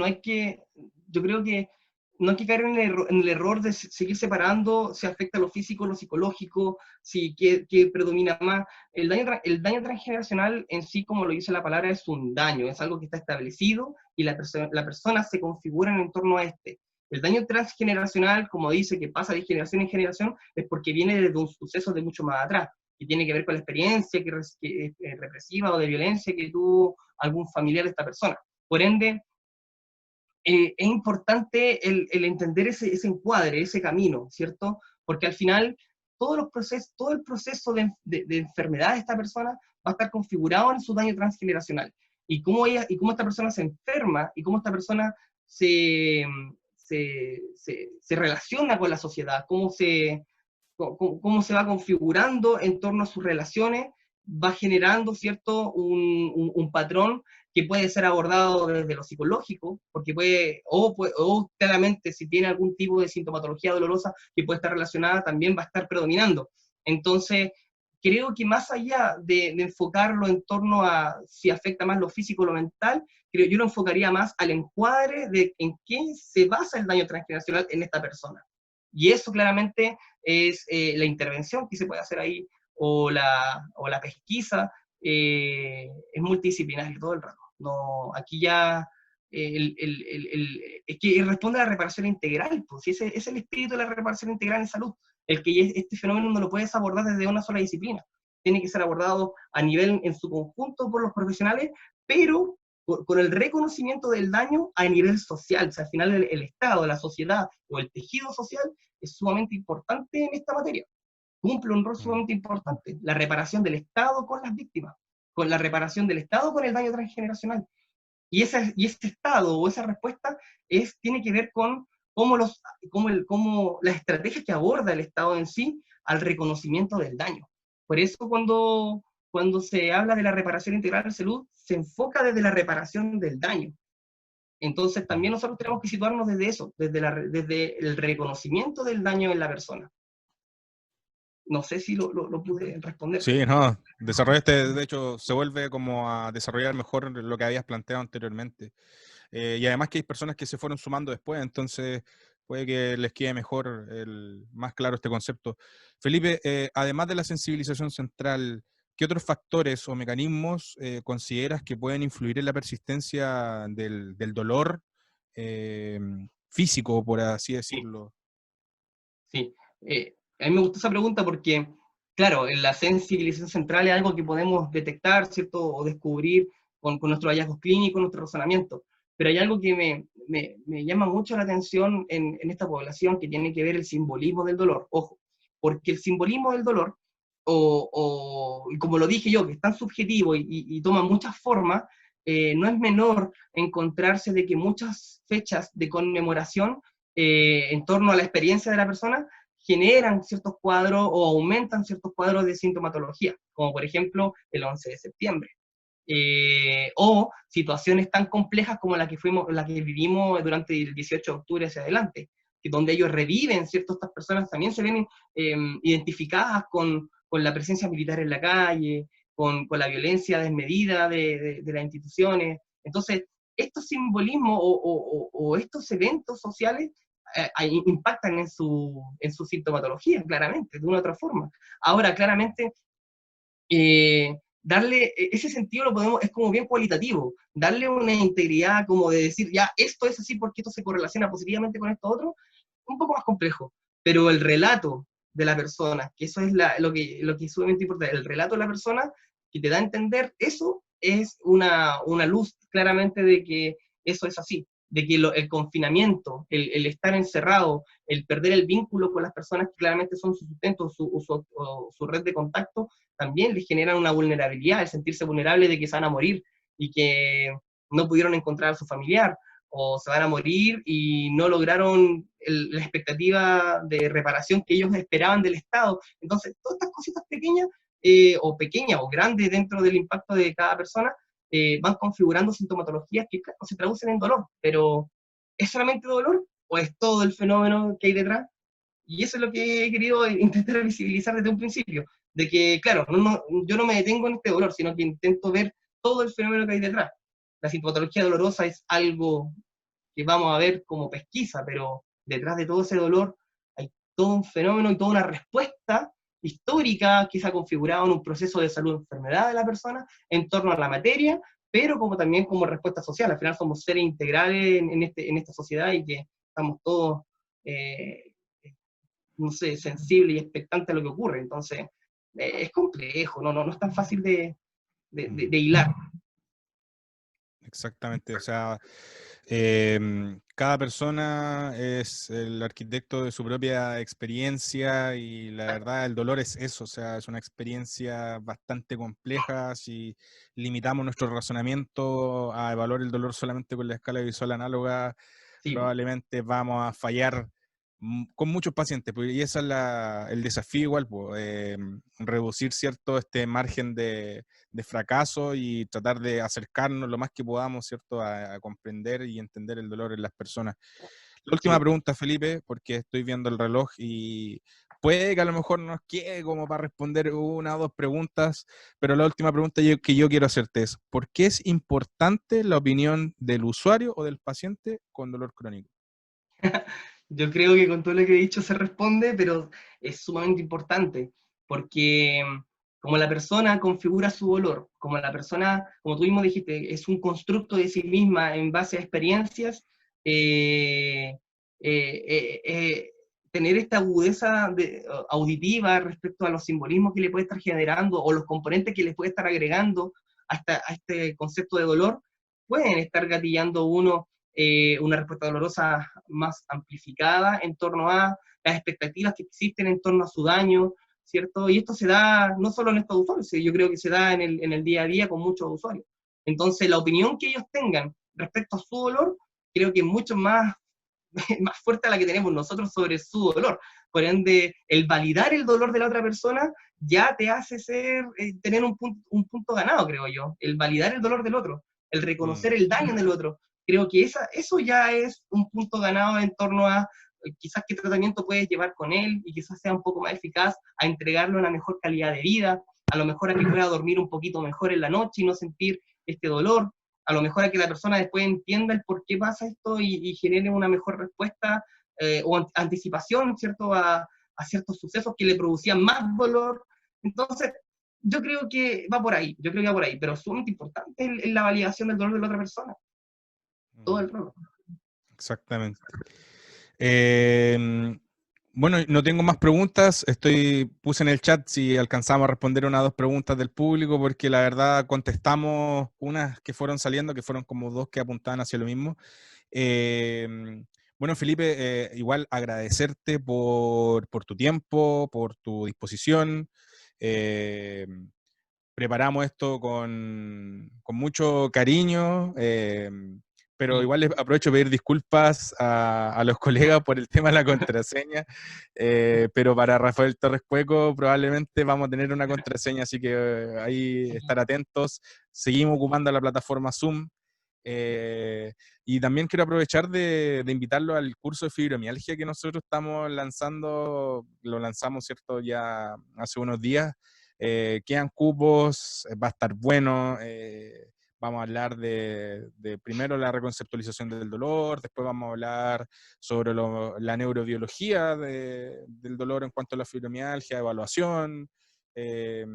yo creo que no hay que caer en el error de seguir separando si afecta lo físico, lo psicológico, si qué predomina más. El daño transgeneracional en sí, como lo dice la palabra, es un daño, es algo que está establecido y la persona se configura en torno a este. El daño transgeneracional, como dice, que pasa de generación en generación, es porque viene de un suceso de mucho más atrás, que tiene que ver con la experiencia represiva o de violencia que tuvo algún familiar de esta persona. Por ende, es importante el entender ese encuadre, ese camino, ¿cierto? Porque al final todo el proceso de enfermedad de esta persona va a estar configurado en su daño transgeneracional. Y cómo esta persona se enferma y cómo esta persona se relaciona con la sociedad, cómo se va configurando en torno a sus relaciones, va generando, ¿cierto?, un patrón que puede ser abordado desde lo psicológico, porque o claramente si tiene algún tipo de sintomatología dolorosa que puede estar relacionada, también va a estar predominando. Entonces, creo que más allá de enfocarlo en torno a si afecta más lo físico o lo mental, yo lo enfocaría más al encuadre de en qué se basa el daño transgeneracional en esta persona. Y eso claramente es la intervención que se puede hacer ahí, o la pesquisa, es multidisciplinario todo el rato. No, aquí ya es que responde a la reparación integral, pues, ese es el espíritu de la reparación integral en salud, el que este fenómeno no lo puedes abordar desde una sola disciplina, tiene que ser abordado a nivel en su conjunto por los profesionales, pero con el reconocimiento del daño a nivel social. O sea, al final el Estado, la sociedad o el tejido social es sumamente importante en esta materia. Cumple un rol sumamente importante. La reparación del Estado con las víctimas, con la reparación del Estado con el daño transgeneracional. Y ese Estado o esa respuesta tiene que ver con cómo las estrategias que aborda el Estado en sí al reconocimiento del daño. Por eso cuando se habla de la reparación integral de salud, se enfoca desde la reparación del daño. Entonces también nosotros tenemos que situarnos desde eso, desde el reconocimiento del daño en la persona. No sé si lo pude responder. Sí, no, desarrollaste, de hecho, se vuelve como a desarrollar mejor lo que habías planteado anteriormente. Y además que hay personas que se fueron sumando después, entonces puede que les quede mejor, más claro este concepto. Felipe, además de la sensibilización central, ¿qué otros factores o mecanismos consideras que pueden influir en la persistencia del dolor físico, por así decirlo? Sí, a mí me gustó esa pregunta porque, claro, en la sensibilización central es algo que podemos detectar, ¿cierto? O descubrir con nuestros hallazgos clínicos, nuestro razonamiento. pero hay algo que me llama mucho la atención en esta población que tiene que ver el simbolismo del dolor. Ojo, porque el simbolismo del dolor, y como lo dije yo, que es tan subjetivo y toma muchas formas, no es menor encontrarse de que muchas fechas de conmemoración en torno a la experiencia de la persona generan ciertos cuadros o aumentan ciertos cuadros de sintomatología, como por ejemplo el 11 de septiembre. O situaciones tan complejas como la que vivimos durante el 18 de octubre hacia adelante, que donde ellos reviven, ¿cierto? Estas personas también se ven identificadas con la presencia militar en la calle, con la violencia desmedida de las instituciones. Entonces, estos simbolismos o estos eventos sociales impactan en su sintomatología, claramente, de una u otra forma. Ahora, claramente, darle ese sentido es como bien cualitativo, darle una integridad como de decir, ya, esto es así porque esto se correlaciona positivamente con esto otro, un poco más complejo, pero el relato de la persona, que eso es lo que es sumamente importante, el relato de la persona que te da a entender eso es una luz claramente de que eso es así, de que el confinamiento, el estar encerrado, el perder el vínculo con las personas que claramente son su sustento, su red de contacto, también les generan una vulnerabilidad, el sentirse vulnerable de que se van a morir y que no pudieron encontrar a su familiar, o se van a morir y no lograron la expectativa de reparación que ellos esperaban del Estado. Entonces, todas estas cositas pequeñas o grandes dentro del impacto de cada persona, van configurando sintomatologías que claro, se traducen en dolor, pero ¿es solamente dolor o es todo el fenómeno que hay detrás? Y eso es lo que he querido intentar visibilizar desde un principio, de que, claro, yo no me detengo en este dolor, sino que intento ver todo el fenómeno que hay detrás. La sintomatología dolorosa es algo que vamos a ver como pesquisa, pero detrás de todo ese dolor hay todo un fenómeno y toda una respuesta histórica que se ha configurado en un proceso de salud-enfermedad de la persona en torno a la materia, pero como también como respuesta social. Al final somos seres integrales en esta sociedad y que estamos todos eh, no sé, sensible y expectante a lo que ocurre. Entonces, es complejo, no es tan fácil de hilar. Exactamente, o sea, cada persona es el arquitecto de su propia experiencia y la verdad el dolor es eso, o sea, es una experiencia bastante compleja. Si limitamos nuestro razonamiento a evaluar el dolor solamente con la escala visual análoga, Sí, probablemente vamos a fallar con muchos pacientes, pues, y ese es el desafío igual, pues, reducir cierto este margen de fracaso y tratar de acercarnos lo más que podamos, ¿cierto?, a comprender y entender el dolor en las personas. La última sí. pregunta, Felipe, porque estoy viendo el reloj y puede que a lo mejor nos quede como para responder una o dos preguntas, pero la última pregunta que yo quiero hacerte es, ¿por qué es importante la opinión del usuario o del paciente con dolor crónico? Yo creo que con todo lo que he dicho se responde, pero es sumamente importante, porque como la persona configura su dolor, como la persona, como tú mismo dijiste, es un constructo de sí misma en base a experiencias, eh, eh, eh, eh, tener esta agudeza auditiva respecto a los simbolismos que le puede estar generando o los componentes que le puede estar agregando a este concepto de dolor, pueden estar gatillando una respuesta dolorosa más amplificada en torno a las expectativas que existen en torno a su daño, ¿cierto? Y esto se da no solo en estos usuarios, yo creo que se da en el día a día con muchos usuarios. Entonces, la opinión que ellos tengan respecto a su dolor, creo que es mucho más, más fuerte a la que tenemos nosotros sobre su dolor. Por ende, el validar el dolor de la otra persona ya te hace tener un punto ganado, creo yo. El validar el dolor del otro, el Mm, reconocer el daño del otro. Creo que eso ya es un punto ganado en torno a quizás qué tratamiento puedes llevar con él y quizás sea un poco más eficaz a entregarle una mejor calidad de vida, a lo mejor a que pueda dormir un poquito mejor en la noche y no sentir este dolor, a lo mejor a que la persona después entienda el por qué pasa esto y genere una mejor respuesta o anticipación, ¿cierto? A ciertos sucesos que le producían más dolor. Entonces, yo creo que va por ahí, yo creo que va por ahí, pero es sumamente importante la validación del dolor de la otra persona, todo mm, el rato. exactamente. Eh, Bueno, no tengo más preguntas. Puse en el chat si alcanzamos a responder una o dos preguntas del público, porque la verdad contestamos unas que fueron saliendo, que fueron como dos que apuntaban hacia lo mismo. Bueno, Felipe, igual agradecerte por tu tiempo, por tu disposición. Eh, Preparamos esto con mucho cariño, pero Sí. igual les aprovecho para pedir disculpas a los colegas por el tema de la contraseña, pero para Rafael Torres Cueco probablemente vamos a tener una contraseña, así que ahí estar atentos. Seguimos ocupando la plataforma Zoom. eh, y también quiero aprovechar de invitarlo al curso de fibromialgia que nosotros estamos lanzando, lo lanzamos, ¿cierto?, ya hace unos días. Quedan cupos, va a estar bueno. Vamos a hablar de primero la reconceptualización del dolor, después vamos a hablar sobre la neurobiología del dolor en cuanto a la fibromialgia, evaluación, eh,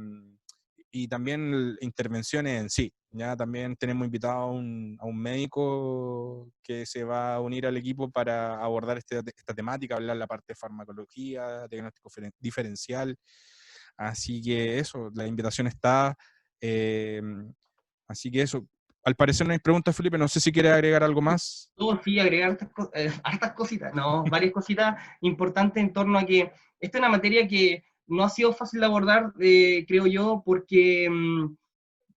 y también intervenciones en sí. Ya también tenemos invitado a un médico que se va a unir al equipo para abordar esta temática, hablar la parte de farmacología, diagnóstico diferencial. Así que eso, la invitación está. eh, Así que eso. Al parecer no hay preguntas, Felipe. No sé si quieres agregar algo más. Todo sí, agregar hartas cositas, no, varias cositas importantes en torno a que esta es una materia que no ha sido fácil de abordar, creo yo, porque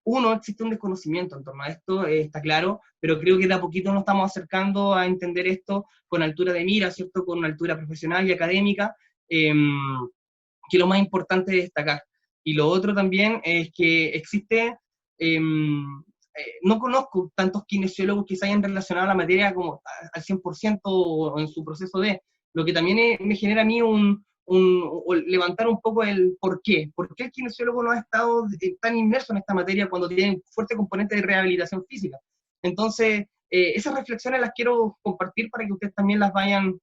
uno, existe un desconocimiento en torno a esto, está claro, pero creo que de a poquito nos estamos acercando a entender esto con altura de mira, ¿cierto? Con altura profesional y académica, eh, que es lo más importante de destacar. Y lo otro también es que existe, no conozco tantos kinesiólogos que se hayan relacionado a la materia como al 100% o en su proceso de, lo que también me genera a mí levantar un poco el por qué el kinesiólogo no ha estado tan inmerso en esta materia cuando tiene un fuerte componente de rehabilitación física. Entonces, esas reflexiones las quiero compartir para que ustedes también las vayan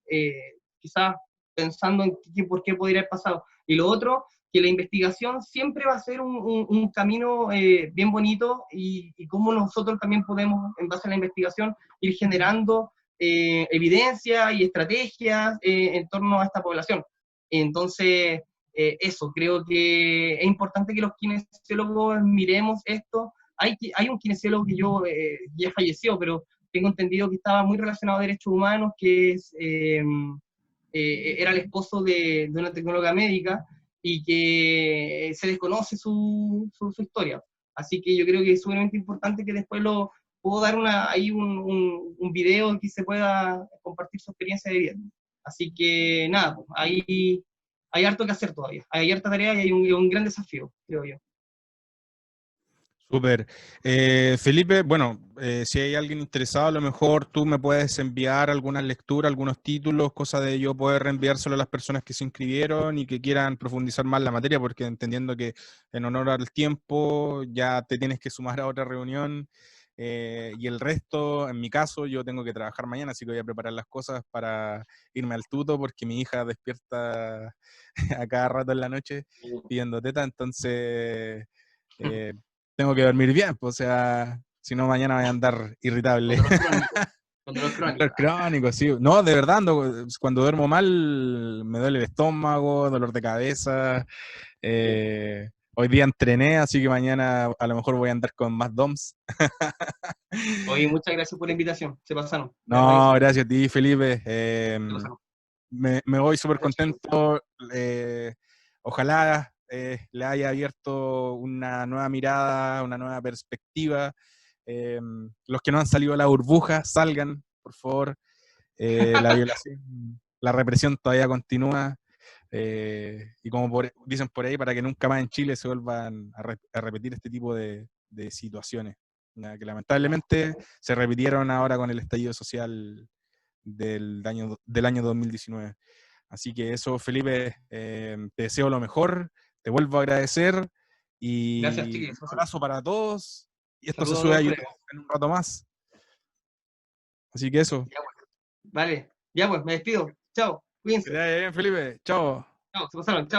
quizás pensando en por qué podría haber pasado. Y lo otro, que la investigación siempre va a ser un camino bien bonito y cómo nosotros también podemos, en base a la investigación, ir generando evidencia y estrategias en torno a esta población. Entonces, eso, creo que es importante que los kinesiólogos miremos esto. Hay un kinesiólogo que ya falleció, pero tengo entendido que estaba muy relacionado a derechos humanos, que era el esposo de una tecnóloga médica y que se desconoce su historia. Así que yo creo que es sumamente importante que después puedo dar ahí un video que se pueda compartir su experiencia de vida. Así que nada, pues, ahí hay harto que hacer todavía. Hay harta tarea y hay un gran desafío, creo yo. Súper. Felipe, bueno, si hay alguien interesado, a lo mejor tú me puedes enviar algunas lecturas, algunos títulos, cosa de yo poder reenviárselo a las personas que se inscribieron y que quieran profundizar más la materia, porque entendiendo que en honor al tiempo ya te tienes que sumar a otra reunión, y el resto, en mi caso, yo tengo que trabajar mañana, así que voy a preparar las cosas para irme al tuto, porque mi hija despierta a cada rato en la noche pidiendo teta, entonces... eh, tengo que dormir bien, pues, o sea, si no mañana voy a andar irritable. Con dolor crónico. Con dolor Dolor crónico. crónico, sí. No, de verdad, cuando duermo mal me duele el estómago, dolor de cabeza. Hoy día entrené, así que mañana a lo mejor voy a andar con más DOMS. Oye, muchas gracias por la invitación. Se pasaron. De verdad que No, sí. gracias a ti, Felipe. Se pasaron. Me voy súper Gracias, chicos. contento. Ojalá le haya abierto una nueva mirada, una nueva perspectiva. Los que no han salido de la burbuja, salgan, por favor. La violación, la represión todavía continúa. Y como dicen por ahí, para que nunca más en Chile se vuelvan a repetir este tipo de situaciones, ¿ya? Que lamentablemente se repitieron ahora con el estallido social del año 2019. Así que eso, Felipe, te deseo lo mejor, te vuelvo a agradecer Gracias, y un chiquillos. Se pasaron. abrazo para todos. Y esto se Saludos a sube todos a los YouTube colegas. en un rato más. Así que eso. Ya, pues. Vale. Ya, pues, me despido. Chao. Que Cuídense. te vaya bien, Felipe. Chao. Chao. Se pasaron. Chao.